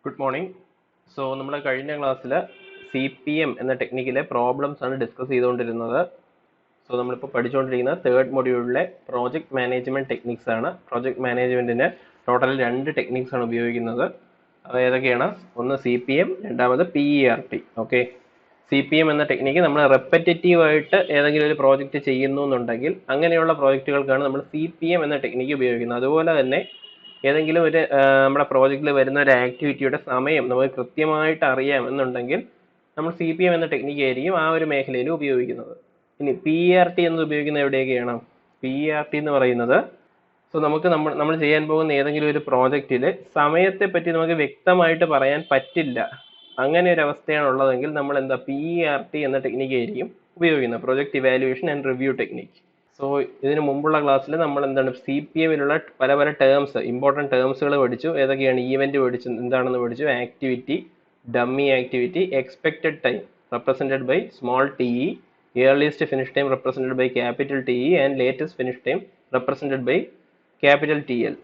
Good morning. So, നമ്മൾ കഴിഞ്ഞ ക്ലാസ്സിൽ CPM എന്ന ടെക്നിക്കിലെ പ്രോബ്ലംസ് ആണ് ഡിസ്കസ് ചെയ്തുകൊണ്ടിരുന്നത്. സോ നമ്മളിപ്പോൾ പഠിച്ചുകൊണ്ടിരിക്കുന്ന തേർഡ് മൊഡ്യൂളിലെ പ്രോജക്റ്റ് മാനേജ്മെന്റ് ടെക്നിക്സ് ആണ്. പ്രോജക്റ്റ് മാനേജ്മെന്റിന് ടോട്ടൽ 2 ടെക്നിക്സ് ആണ് ഉപയോഗിക്കുന്നത്. അവ ഏതൊക്കെയാണ്? ഒന്ന് CPM, രണ്ടാമത് PERT. ഓക്കെ, CPM എന്ന ടെക്നിക്ക് നമ്മൾ റെപ്പറ്റേറ്റീവ് ആയിട്ട് ഏതെങ്കിലും ഒരു പ്രോജക്റ്റ് ചെയ്യുന്നു എന്നുണ്ടെങ്കിൽ അങ്ങനെയുള്ള പ്രോജക്റ്റുകൾക്കാണ് നമ്മൾ CPM എന്ന ടെക്നിക്ക് ഉപയോഗിക്കുന്നത്. അതുപോലെ തന്നെ ഏതെങ്കിലും ഒരു നമ്മുടെ പ്രോജക്റ്റിൽ വരുന്ന ഒരു ആക്ടിവിറ്റിയുടെ സമയം നമുക്ക് കൃത്യമായിട്ട് അറിയാം എന്നുണ്ടെങ്കിൽ നമ്മൾ CPM എന്ന ടെക്നിക്ക് ആയിരിക്കും ആ ഒരു മേഖലയിൽ ഉപയോഗിക്കുന്നത്. ഇനി PERT എന്ന് ഉപയോഗിക്കുന്നത് എവിടെയൊക്കെയാണ്? PERT എന്ന് പറയുന്നത് നമുക്ക് നമ്മൾ ചെയ്യാൻ പോകുന്ന ഏതെങ്കിലും ഒരു പ്രോജക്റ്റിൽ സമയത്തെ പറ്റി നമുക്ക് വ്യക്തമായിട്ട് പറയാൻ പറ്റില്ല, അങ്ങനെ ഒരു അവസ്ഥയാണ് ഉള്ളതെങ്കിൽ നമ്മൾ എന്താ PERT എന്ന ടെക്നിക്ക് ആയിരിക്കും ഉപയോഗിക്കുന്നത്, project evaluation and review technique. So ഇതിന് മുമ്പുള്ള ക്ലാസ്സിൽ നമ്മൾ എന്താണ് CPMലുള്ള പല പല ടേംസ്, ഇമ്പോർട്ടൻറ്റ് ടേംസുകൾ പഠിച്ചു. ഏതൊക്കെയാണ്? ഈവന്റ് പഠിച്ചു, എന്താണെന്ന് പഠിച്ചു, activity, dummy activity, expected time represented by small TE, earliest finish time represented by capital TE and latest finish time represented by capital TL.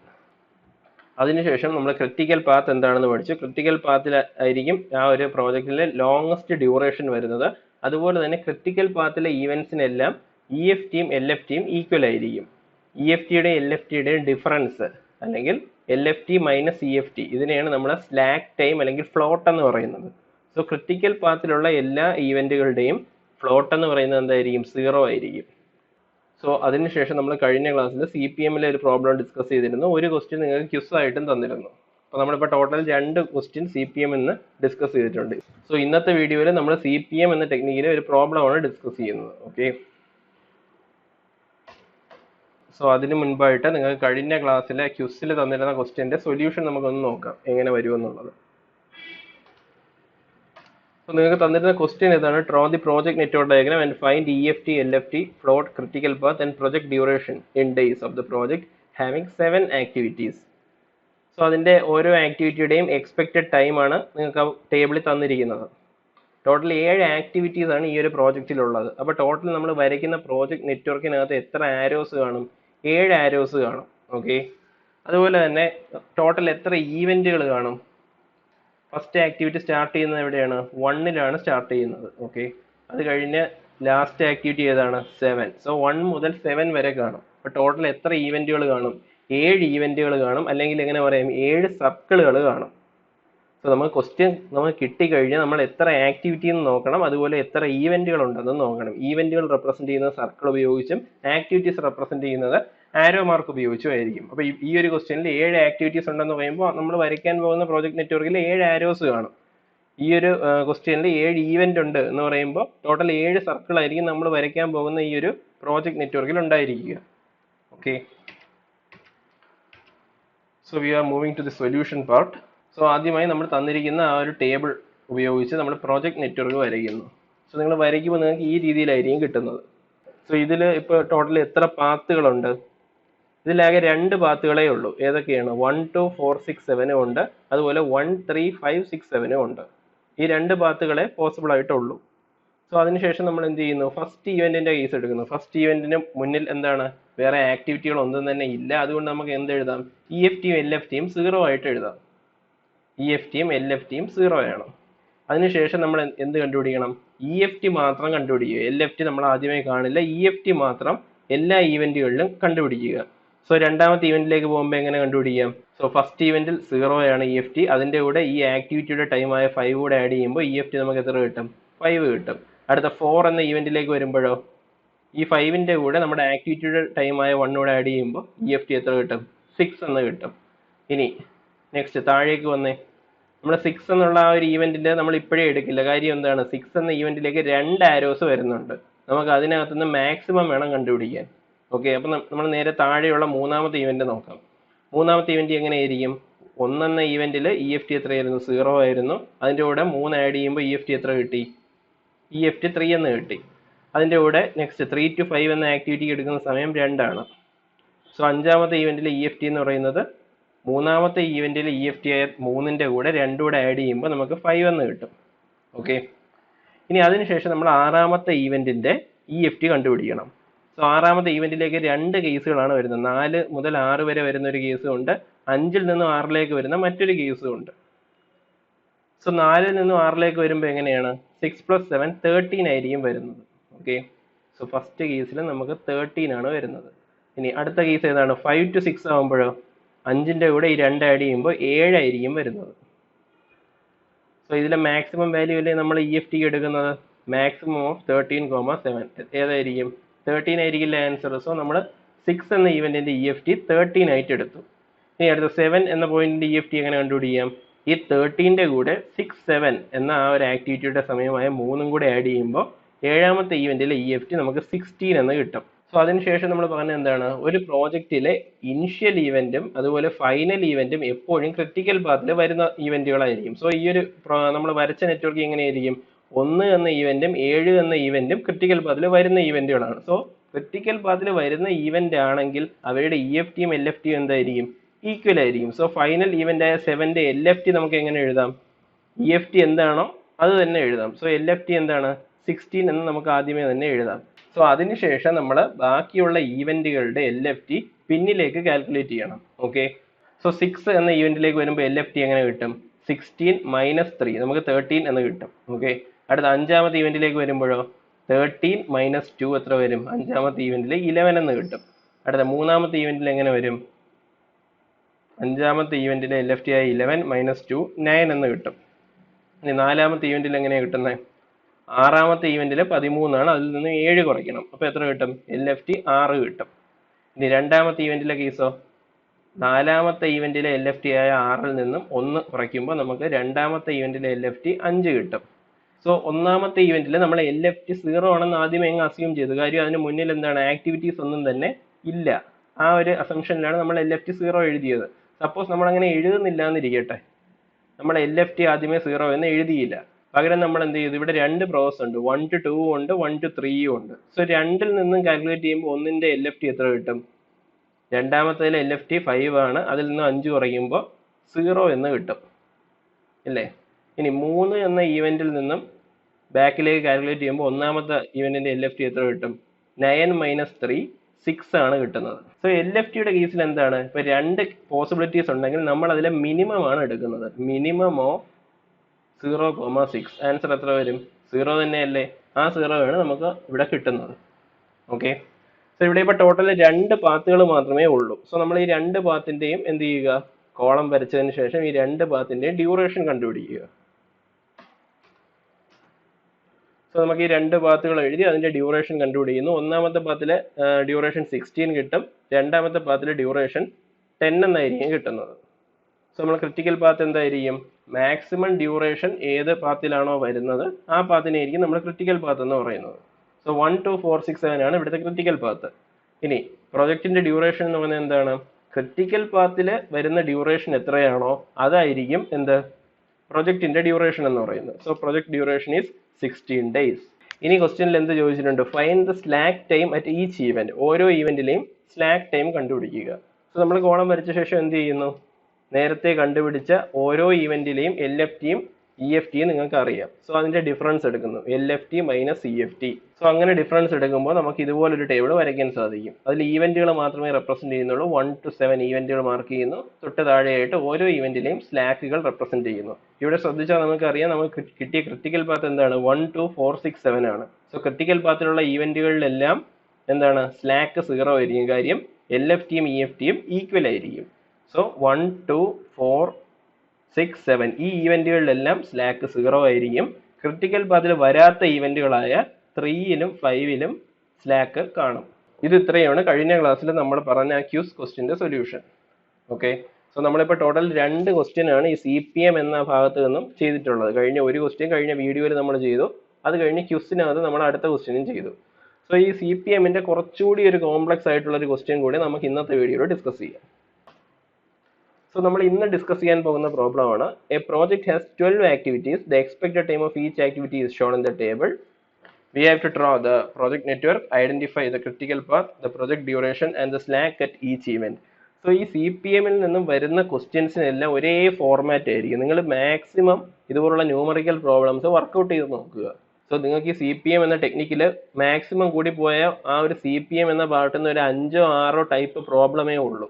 അതിനുശേഷം നമ്മൾ ക്രിട്ടിക്കൽ പാത്ത് എന്താണെന്ന് പഠിച്ചു. ക്രിട്ടിക്കൽ പാത്തിൽ ആയിരിക്കും ആ ഒരു പ്രോജക്റ്റിലെ ലോങ്സ്റ്റ് ഡ്യൂറേഷൻ വരുന്നത്. അതുപോലെ തന്നെ ക്രിട്ടിക്കൽ പാത്തിലെ ഈവൻസിനെല്ലാം EFTയും LFTയും ഈക്വൽ ആയിരിക്കും. EFTയുടെയും LFTയുടെയും ഡിഫറൻസ് അല്ലെങ്കിൽ LFT മൈനസ് EFT, ഇതിനെയാണ് നമ്മൾ സ്ലാക്ക് ടൈം അല്ലെങ്കിൽ ഫ്ലോട്ട് എന്ന് പറയുന്നത്. സോ ക്രിട്ടിക്കൽ പാത്തിലുള്ള എല്ലാ ഈവൻറ്റുകളുടെയും ഫ്ലോട്ട് എന്ന് പറയുന്നത് എന്തായിരിക്കും? 0 ആയിരിക്കും. സോ അതിനുശേഷം നമ്മൾ കഴിഞ്ഞ ക്ലാസ്സിൽ CPMലെ ഒരു പ്രോബ്ലം ഡിസ്കസ് ചെയ്തിരുന്നു. ഒരു ക്വസ്റ്റ്യൻ നിങ്ങൾക്ക് ക്വിസ് ആയിട്ടും തന്നിരുന്നു. അപ്പോൾ നമ്മളിപ്പോൾ ടോട്ടൽ 2 ക്വസ്റ്റ്യൻ CPM എന്ന് ഡിസ്കസ് ചെയ്തിട്ടുണ്ട്. സോ ഇന്നത്തെ വീഡിയോയിൽ നമ്മൾ CPM എന്ന ടെക്നിക്കിലെ ഒരു പ്രോബ്ലമാണ് ഡിസ്കസ് ചെയ്യുന്നത്. ഓക്കെ, സോ അതിന് മുൻപായിട്ട് നിങ്ങൾക്ക് കഴിഞ്ഞ ക്ലാസ്സിലെ ക്വിസിൽ തന്നിരുന്ന ക്വസ്റ്റ്യൻ്റെ സൊല്യൂഷൻ നമുക്കൊന്ന് നോക്കാം എങ്ങനെ വരുമെന്നുള്ളത്. സോ നിങ്ങൾക്ക് തന്നിരുന്ന ക്വസ്റ്റ്യൻ ഇതാണ്: draw the project network diagram and find EFT, LFT, float, critical path and project duration in days of the project having 7 activities. So അതിൻ്റെ ഓരോ ആക്ടിവിറ്റിയുടെയും എക്സ്പെക്റ്റഡ് ടൈമാണ് നിങ്ങൾക്ക് ആ ടേബിളിൽ തന്നിരിക്കുന്നത്. ടോട്ടൽ 7 ആക്ടിവിറ്റീസ് ആണ് ഈ ഒരു പ്രോജക്റ്റിലുള്ളത്. അപ്പോൾ ടോട്ടൽ നമ്മൾ വരയ്ക്കുന്ന പ്രോജക്ട് നെറ്റ്വർക്കിനകത്ത് എത്ര ആരോസ് കാണും? 7 ആരോസ് കാണും. ഓക്കെ, അതുപോലെ തന്നെ ടോട്ടൽ എത്ര ഈവൻറ്റുകൾ കാണും? ഫസ്റ്റ് ആക്ടിവിറ്റി സ്റ്റാർട്ട് ചെയ്യുന്നത് എവിടെയാണ്? 1ലാണ് സ്റ്റാർട്ട് ചെയ്യുന്നത്. ഓക്കെ, അത് കഴിഞ്ഞ് ലാസ്റ്റ് ആക്ടിവിറ്റി ഏതാണ്? 7. സോ 1 മുതൽ 7 വരെ കാണും. അപ്പോൾ ടോട്ടൽ എത്ര ഈവൻറ്റുകൾ കാണും? 7 ഈവൻറ്റുകൾ കാണും, അല്ലെങ്കിൽ എങ്ങനെ പറയാം, 7 സർക്കിളുകൾ കാണും. സോ നമുക്ക് ക്വസ്റ്റ്യൻ നമുക്ക് കിട്ടിക്കഴിഞ്ഞാൽ നമ്മൾ എത്ര ആക്ടിവിറ്റി എന്ന് നോക്കണം, അതുപോലെ എത്ര ഈവൻറ്റുകൾ ഉണ്ടെന്ന് നോക്കണം. ഈവൻറ്റുകൾ റെപ്രസെൻറ്റ് ചെയ്യുന്നത് സർക്കിൾ ഉപയോഗിച്ചും ആക്ടിവിറ്റീസ് റെപ്രസെൻറ്റ് ചെയ്യുന്നത് ആരോ മാർക്ക് ഉപയോഗിച്ചും ആയിരിക്കും. അപ്പോൾ ഈ ഒരു ക്വസ്റ്റ്യനിൽ 7 ആക്ടിവിറ്റീസ് ഉണ്ടെന്ന് പറയുമ്പോൾ നമ്മൾ വരയ്ക്കാൻ പോകുന്ന പ്രോജക്ട് നെറ്റ്വർക്കിൽ 7 ആരോസ് കാണും. ഈ ഒരു ക്വസ്റ്റ്യനിൽ 7 ഈവന്റ് ഉണ്ട് എന്ന് പറയുമ്പോൾ ടോട്ടൽ 7 സർക്കിൾ ആയിരിക്കും നമ്മൾ വരയ്ക്കാൻ പോകുന്ന ഈ ഒരു പ്രോജക്ട് നെറ്റ്വർക്കിൽ ഉണ്ടായിരിക്കുക. Okay, so we are moving to the solution part. So ആദ്യമായി നമ്മൾ തന്നിരിക്കുന്ന ആ ഒരു ടേബിൾ ഉപയോഗിച്ച് നമ്മൾ പ്രോജക്ട് നെറ്റ്വർക്ക് വരയ്ക്കുന്നു. സോ നിങ്ങൾ വരയ്ക്കുമ്പോൾ നിങ്ങൾക്ക് ഈ രീതിയിലായിരിക്കും കിട്ടുന്നത്. സോ ഇതിൽ ഇപ്പോൾ ടോട്ടൽ എത്ര പാത്തുകളുണ്ട്? ഇതിലാകെ 2 പാത്തുകളേ ഉള്ളൂ. ഏതൊക്കെയാണ്? 1, 2, 4, 6, 7 ഉണ്ട്, അതുപോലെ 1, 3, 5, 6, 7 ഉണ്ട്. ഈ 2 പാത്തുകളെ പോസിബിൾ ആയിട്ടുള്ളൂ. സോ അതിനുശേഷം നമ്മൾ എന്ത് ചെയ്യുന്നു? ഫസ്റ്റ് ഈവൻറ്റിൻ്റെ കേസ് എടുക്കുന്നു. ഫസ്റ്റ് ഈവൻറ്റിന് മുന്നിൽ എന്താണ്? വേറെ ആക്ടിവിറ്റികൾ ഒന്നും തന്നെ ഇല്ല. അതുകൊണ്ട് നമുക്ക് എന്ത് എഴുതാം? EFTയും LFTയും 0 ആയിട്ട് എഴുതാം. EFTയും LFTയും 0 ആണ്. അതിനുശേഷം നമ്മൾ എന്ത് കണ്ടുപിടിക്കണം? EFT മാത്രം കണ്ടുപിടിക്കുക. LFT നമ്മൾ ആദ്യമേ കാണില്ല. EFT മാത്രം എല്ലാ ഈവൻറ്റുകളിലും കണ്ടുപിടിക്കുക. സോ രണ്ടാമത്തെ ഈവൻറ്റിലേക്ക് പോകുമ്പോൾ എങ്ങനെ കണ്ടുപിടിക്കാം? സോ ഫസ്റ്റ് ഈവൻറ്റിൽ 0 ആണ് EFT. അതിൻ്റെ കൂടെ ഈ ആക്ടിവിറ്റിയുടെ ടൈമായ 5 കൂടെ ആഡ് ചെയ്യുമ്പോൾ EFT നമുക്ക് എത്ര കിട്ടും? 5 കിട്ടും. അടുത്ത 4 എന്ന ഈവൻറ്റിലേക്ക് വരുമ്പോഴോ ഈ 5ൻ്റെ കൂടെ നമ്മുടെ ആക്ടിവിറ്റിയുടെ ടൈമായ 1 കൂടെ ആഡ് ചെയ്യുമ്പോൾ EFT എത്ര കിട്ടും? 6 എന്ന് കിട്ടും. ഇനി നെക്സ്റ്റ് താഴേക്ക് വന്നേ. നമ്മൾ 6 എന്നുള്ള ആ ഒരു ഈവൻറ്റിൽ നമ്മൾ ഇപ്പോഴേ എടുക്കില്ല. കാര്യം എന്താണ്? 6 എന്ന ഈവൻറ്റിലേക്ക് 2 ആരോസ് വരുന്നുണ്ട്. നമുക്ക് അതിനകത്തുനിന്ന് മാക്സിമം വേണം കണ്ടുപിടിക്കാൻ. ഓക്കെ, അപ്പം നമ്മൾ നേരെ താഴെയുള്ള മൂന്നാമത്തെ ഈവൻറ്റ് നോക്കാം. മൂന്നാമത്തെ ഈവൻറ്റ് എങ്ങനെയായിരിക്കും? 1 എന്ന ഈവൻറ്റിൽ EFT എത്രയായിരുന്നു? 0 ആയിരുന്നു. അതിൻ്റെ കൂടെ 3 ആഡ് ചെയ്യുമ്പോൾ EFT എത്ര കിട്ടി? EFT 3 എന്ന് കിട്ടി. അതിൻ്റെ കൂടെ നെക്സ്റ്റ് 3 to 5 എന്ന ആക്ടിവിറ്റി എടുക്കുന്ന സമയം 2 ആണ്. സോ അഞ്ചാമത്തെ ഈവൻറ്റിൽ EFT എന്ന് പറയുന്നത് മൂന്നാമത്തെ ഈവൻറ്റിൽ EFT ആയ 3ൻ്റെ കൂടെ 2 കൂടെ ആഡ് ചെയ്യുമ്പോൾ നമുക്ക് 5 എന്ന് കിട്ടും. ഓക്കെ, ഇനി അതിനുശേഷം നമ്മൾ ആറാമത്തെ ഈവൻറ്റിൻ്റെ EFT കണ്ടുപിടിക്കണം. സോ ആറാമത്തെ ഈവൻറ്റിലേക്ക് 2 കേസുകളാണ് വരുന്നത്. 4 മുതൽ 6 വരെ വരുന്ന ഒരു കേസും ഉണ്ട്, 5ൽ നിന്നും 6ലേക്ക് വരുന്ന മറ്റൊരു കേസും ഉണ്ട്. സോ 4-ൽ നിന്നും 6-ലേക്ക് വരുമ്പോൾ എങ്ങനെയാണ് 6 + 7 13 ആയിരിക്കും വരുന്നത്. ഓക്കെ, സോ ഫസ്റ്റ് കേസിൽ നമുക്ക് 13 ആണ് വരുന്നത്. ഇനി അടുത്ത കേസ് ഏതാണ്? 5 to 6 ആകുമ്പോഴോ 5ന്റെ കൂടെ ഈ 2 ആഡ് ചെയ്യുമ്പോൾ 7 ആയിരിക്കും വരുന്നത്. സോ ഇതിലെ മാക്സിമം വാല്യൂ അല്ലേ നമ്മൾ EFT എടുക്കുന്നത്? മാക്സിമം ഓഫ് 13,7 ഏതായിരിക്കും? 13 ആയിരിക്കില്ല ആൻസർ. സോ നമ്മൾ 6 എന്ന ഈവന്റിന്റെ EFT 13 ആയിട്ട് എടുത്തു. ഇനി അടുത്ത 7 എന്ന പോയിന്റിന്റെ EFT എങ്ങനെ കണ്ടുപിടിക്കാം? ഈ 13ന്റെ കൂടെ 6, 7 എന്ന ആ ഒരു ആക്ടിവിറ്റിയുടെ സമയമായ 3 കൂടെ ആഡ് ചെയ്യുമ്പോൾ 7ാമത്തെ ഈവന്റിലെ EFT നമുക്ക് 16 എന്ന് കിട്ടും. സോ അതിനുശേഷം നമ്മൾ പറഞ്ഞത് എന്താണ്? ഒരു പ്രോജക്റ്റിലെ ഇനിഷ്യൽ ഈവന്റും അതുപോലെ ഫൈനൽ ഈവന്റും എപ്പോഴും ക്രിട്ടിക്കൽ പാത്തിൽ വരുന്ന ഈവന്റുകളായിരിക്കും. സോ ഈ ഒരു നമ്മൾ വരച്ച നെറ്റ്വർക്ക് എങ്ങനെയായിരിക്കും? 1 എന്ന ഈവന്റും 7 എന്ന ഈവന്റും ക്രിട്ടിക്കൽ പാത്തിൽ വരുന്ന ഈവന്റുകളാണ്. സോ ക്രിട്ടിക്കൽ പാത്തിൽ വരുന്ന ഈവന്റ് ആണെങ്കിൽ അവരുടെ EFTയും LFTയും എന്തായിരിക്കും? ഈക്വൽ ആയിരിക്കും. സോ ഫൈനൽ ഈവന്റ് ആയ 7ന്റെ LFT നമുക്ക് എങ്ങനെ എഴുതാം? EFT എന്താണോ അത് തന്നെ എഴുതാം. സോ LFT എന്താണ്? 16 എന്ന് നമുക്ക് ആദ്യമേ തന്നെ എഴുതാം. സോ അതിനുശേഷം നമ്മൾ ബാക്കിയുള്ള ഈവന്റുകളുടെ LFT പിന്നിലേക്ക് കാൽക്കുലേറ്റ് ചെയ്യണം. ഓക്കെ, സോ 6 എന്ന ഈവന്റിലേക്ക് വരുമ്പോൾ LFT എങ്ങനെ കിട്ടും? 16 - 3 നമുക്ക് 13 എന്ന് കിട്ടും. ഓക്കെ, അടുത്ത 5ാമത്തെ ഈവന്റിലേക്ക് വരുമ്പോഴോ 13 - 2 എത്ര വരും? 5ാമത്തെ ഈവന്റിൽ 11 എന്ന് കിട്ടും. അടുത്ത 3ാമത്തെ ഈവന്റിൽ എങ്ങനെ വരും? 5ാമത്തെ ഈവന്റിലെ LFT ആയ 11 - 2 9 എന്ന് കിട്ടും. ഇനി 4ാമത്തെ ഈവന്റിൽ എങ്ങനെയാണ് കിട്ടുന്നത്? 6ാമത്തെ ഈവന്റിൽ 13 ആണ്, അതിൽ നിന്ന് 7 കുറയ്ക്കണം. അപ്പോൾ എത്ര കിട്ടും? LFT 6 കിട്ടും. ഇനി 2ാമത്തെ ഈവന്റിലെ കേസോ? 4ാമത്തെ ഈവന്റിലെ LFT ആയ 6ൽ നിന്നും 1 കുറയ്ക്കുമ്പോൾ നമുക്ക് 2ാമത്തെ ഈവന്റിലെ LFT 5 കിട്ടും. സോ 1ാമത്തെ ഈവന്റിൽ നമ്മൾ LFT 0 ആണെന്ന് ആദ്യം എങ്ങ് അസ്യൂം ചെയ്തു. കാര്യം അതിന് മുന്നിൽ എന്താണ്? ആക്ടിവിറ്റീസ് ഒന്നും തന്നെ ഇല്ല. ആ ഒരു അസംഷനിലാണ് നമ്മൾ LFT 0 എഴുതിയത്. സപ്പോസ് നമ്മൾ അങ്ങനെ എഴുതുന്നില്ല എന്നിരിക്കട്ടെ, നമ്മൾ LFT ആദ്യമേ 0 എന്ന് എഴുതിയില്ല. പകരം നമ്മൾ എന്ത് ചെയ്തു? ഇവിടെ 2 പ്രോസസ് ഉണ്ട്, 1 to 2 ഉണ്ട്, 1 to 3 ഉണ്ട്. സോ 2ൽ നിന്നും കാൽക്കുലേറ്റ് ചെയ്യുമ്പോൾ 1ന്റെ LFT എത്ര കിട്ടും? 2ാമത്തേതിലെ LFT 5 ആണ്, അതിൽ നിന്ന് 5 കുറയ്ക്കുമ്പോൾ 0 എന്ന് കിട്ടും അല്ലേ? ഇനി 3 എന്ന ഈവന്റിൽ നിന്നും ബാക്കിലേക്ക് കാൽക്കുലേറ്റ് ചെയ്യുമ്പോൾ 1ാമത്തെ ഈവന്റിന്റെ LFT എത്ര കിട്ടും? 9 - 3 6 ആണ് കിട്ടുന്നത്. സോ LFTയുടെ കേസിൽ എന്താണ്? ഇപ്പൊ 2 പോസിബിലിറ്റീസ് ഉണ്ടെങ്കിൽ നമ്മൾ അതിലെ മിനിമം ആണ് എടുക്കുന്നത്. Minimum of 0,6. ആൻസർ എത്ര വരും? 0 തന്നെയല്ലേ? ആ 0 ആണ് നമുക്ക് ഇവിടെ കിട്ടുന്നത്. ഓക്കെ, സോ ഇവിടെ ഇപ്പോൾ ടോട്ടൽ 2 പാത്തുകൾ മാത്രമേ ഉള്ളൂ. സോ നമ്മൾ ഈ 2 പാത്തിന്റെയും എന്ത് ചെയ്യുക? കോളം വരച്ചതിന് ശേഷം ഈ 2 പാത്തിന്റെയും ഡ്യൂറേഷൻ കണ്ടുപിടിക്കുക. സോ നമുക്ക് ഈ 2 പാത്തുകൾ എഴുതി അതിന്റെ ഡ്യൂറേഷൻ കണ്ടുപിടിക്കുന്നു. 1ാമത്തെ പാത്തിലെ ഡ്യൂറേഷൻ 16 കിട്ടും, 2ാമത്തെ പാത്തിലെ ഡ്യൂറേഷൻ 10 എന്നായിരിക്കും കിട്ടുന്നത്. സോ നമ്മൾ ക്രിട്ടിക്കൽ പാത്ത് എന്തായിരിക്കും? മാക്സിമം ഡ്യൂറേഷൻ ഏത് പാത്തിലാണോ വരുന്നത് ആ പാത്തിനായിരിക്കും നമ്മൾ ക്രിട്ടിക്കൽ പാത്ത് എന്ന് പറയുന്നത്. സോ 1, 2, 4, 6, 7 ആണ് ഇവിടുത്തെ ക്രിട്ടിക്കൽ പാത്ത്. ഇനി പ്രൊജക്റ്റിന്റെ ഡ്യൂറേഷൻ എന്ന് പറയുന്നത് എന്താണ്? ക്രിട്ടിക്കൽ പാത്തിൽ വരുന്ന ഡ്യൂറേഷൻ എത്രയാണോ അതായിരിക്കും എന്ത്? പ്രൊജക്റ്റിന്റെ ഡ്യൂറേഷൻ എന്ന് പറയുന്നത്. So project duration is 16 days. ഇനി ക്വസ്റ്റ്യനിൽ എന്ത് ചോദിച്ചിട്ടുണ്ട്? Find the slack time at each event. ഓരോ ഈവന്റിലെയും സ്ലാക്ക് ടൈം കണ്ടുപിടിക്കുക. സോ നമ്മൾ കോളം വരച്ച ശേഷം എന്ത് ചെയ്യുന്നു? നേരത്തെ കണ്ടുപിടിച്ച ഓരോ ഈവന്റിലെയും LFTയും EFTയും നിങ്ങൾക്ക് അറിയാം. സോ അതിന്റെ ഡിഫറൻസ് എടുക്കുന്നു, LFT - EFT. സോ അങ്ങനെ ഡിഫറൻസ് എടുക്കുമ്പോൾ നമുക്ക് ഇതുപോലൊരു ടേബിൾ വരയ്ക്കാൻ സാധിക്കും. അതിൽ ഈവന്റുകൾ മാത്രമേ റെപ്രസെന്റ് ചെയ്യുന്നുള്ളൂ. 1 to 7 ഈവന്റുകൾ മാർക്ക് ചെയ്യുന്നു. തൊട്ട് താഴെയായിട്ട് ഓരോ ഈവന്റിലെയും സ്ലാക്കുകൾ റെപ്രസെന്റ് ചെയ്യുന്നു. ഇവിടെ ശ്രദ്ധിച്ചാൽ നമുക്കറിയാം നമുക്ക് കിട്ടിയ ക്രിട്ടിക്കൽ പാത്ത് എന്താണ്? 1, 2, 4, 6, 7 ആണ്. സോ ക്രിട്ടിക്കൽ പാത്തിലുള്ള ഈവന്റുകളിലെല്ലാം എന്താണ്? സ്ലാക്ക് 0 ആയിരിക്കും. കാര്യം LFTയും EFTയും ഈക്വൽ ആയിരിക്കും. സോ 1, 2, 4, 6, 7 ഈ ഈവന്റുകളിലെല്ലാം സ്ലാക്ക് 0 ആയിരിക്കും. ക്രിട്ടിക്കൽ പാത്തിൽ വരാത്ത ഈവന്റുകളായ 3ലും 5ലും സ്ലാക്ക് കാണും. ഇത് ഇത്രയാണ് കഴിഞ്ഞ ക്ലാസ്സിൽ നമ്മൾ പറഞ്ഞ ക്യൂസ് ക്വസ്റ്റ്യന്റെ സൊല്യൂഷൻ. ഓക്കെ, സോ നമ്മളിപ്പോൾ ടോട്ടൽ 2 ക്വസ്റ്റ്യൻ ആണ് ഈ CPM എന്ന ഭാഗത്ത് നിന്നും ചെയ്തിട്ടുള്ളത്. കഴിഞ്ഞ ഒരു ക്വസ്റ്റ്യൻ കഴിഞ്ഞ വീഡിയോയിൽ നമ്മൾ ചെയ്തു, അത് കഴിഞ്ഞ് ക്യൂസിനകത്ത് നമ്മൾ അടുത്ത ക്വസ്റ്റ്യനും ചെയ്തു. സോ ഈ CPMന്റെ കുറച്ചുകൂടി ഒരു കോംപ്ലക്സ് ആയിട്ടുള്ള ഒരു ക്വസ്റ്റ്യൻ കൂടി നമുക്ക് ഇന്നത്തെ വീഡിയോയിൽ ഡിസ്കസ് ചെയ്യാം. സോ നമ്മൾ ഇന്ന് ഡിസ്കസ് ചെയ്യാൻ പോകുന്ന പ്രോബ്ലം ആണ്. A project has 12 activities. The expected time of each activity is shown in the table. We have to draw the project network, identify the critical path, the project duration and the slack at each event. So ഈ CPMൽ നിന്നും വരുന്ന ക്വസ്റ്റ്യൻസിനെല്ലാം ഒരേ format ആയിരിക്കും. നിങ്ങൾ maximum ഇതുപോലുള്ള numerical problems workout ചെയ്ത് നോക്കുക. So നിങ്ങൾക്ക് ഈ CPM എന്ന ടെക്നിക്കിൽ മാക്സിമം കൂടി പോയ ആ ഒരു CPM എന്ന പാർട്ടിൽ നിന്ന് ഒരു 5-6 ടൈപ്പ് പ്രോബ്ലമേ ഉള്ളൂ.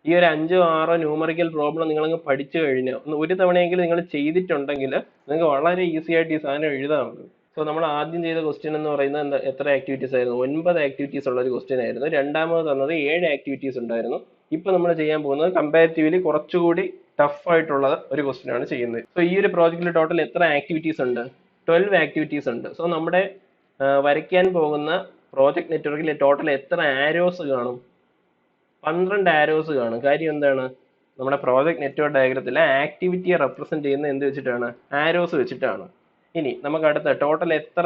ഈ ഒരു 5-6 ന്യൂമറിക്കൽ പ്രോബ്ലം നിങ്ങളങ്ങ് പഠിച്ചു കഴിഞ്ഞാൽ ഒരു തവണയെങ്കിലും നിങ്ങൾ ചെയ്തിട്ടുണ്ടെങ്കിൽ നിങ്ങൾക്ക് വളരെ ഈസി ആയിട്ട് ഈ സാധനം എഴുതാറുണ്ട്. സോ നമ്മൾ ആദ്യം ചെയ്ത ക്വസ്റ്റ്യൻ എന്ന് പറയുന്നത് എത്ര ആക്ടിവിറ്റീസ് ആയിരുന്നു? 9 ആക്ടിവിറ്റീസ് ഉള്ള ഒരു ക്വസ്റ്റ്യൻ ആയിരുന്നു. രണ്ടാമത് തന്നത് 7 ആക്ടിവിറ്റീസ് ഉണ്ടായിരുന്നു. ഇപ്പൊ നമ്മൾ ചെയ്യാൻ പോകുന്നത് കമ്പാരിറ്റീവ്ലി കുറച്ചുകൂടി ടഫ് ആയിട്ടുള്ള ഒരു ക്വസ്റ്റ്യൻ ആണ് ചെയ്യുന്നത്. സോ ഈ ഒരു പ്രോജക്റ്റിൽ ടോട്ടൽ എത്ര ആക്ടിവിറ്റീസ് ഉണ്ട്? 12 ആക്ടിവിറ്റീസ് ഉണ്ട്. സോ നമ്മുടെ വരയ്ക്കാൻ പോകുന്ന പ്രോജക്ട് നെറ്റ്വർക്കിൽ ടോട്ടൽ എത്ര ആരോസ് കാണും? 12 ആരോസ് കാണും. കാര്യം എന്താണ്? നമ്മുടെ പ്രോജക്ട് നെറ്റ്വർക്ക് ഡയഗ്രത്തിലെ ആക്ടിവിറ്റിയെ റെപ്രസെന്റ് ചെയ്യുന്ന എന്ത് വെച്ചിട്ടാണ്? ആരോസ് വെച്ചിട്ടാണ്. ഇനി നമുക്ക് അടുത്ത ടോട്ടൽ എത്ര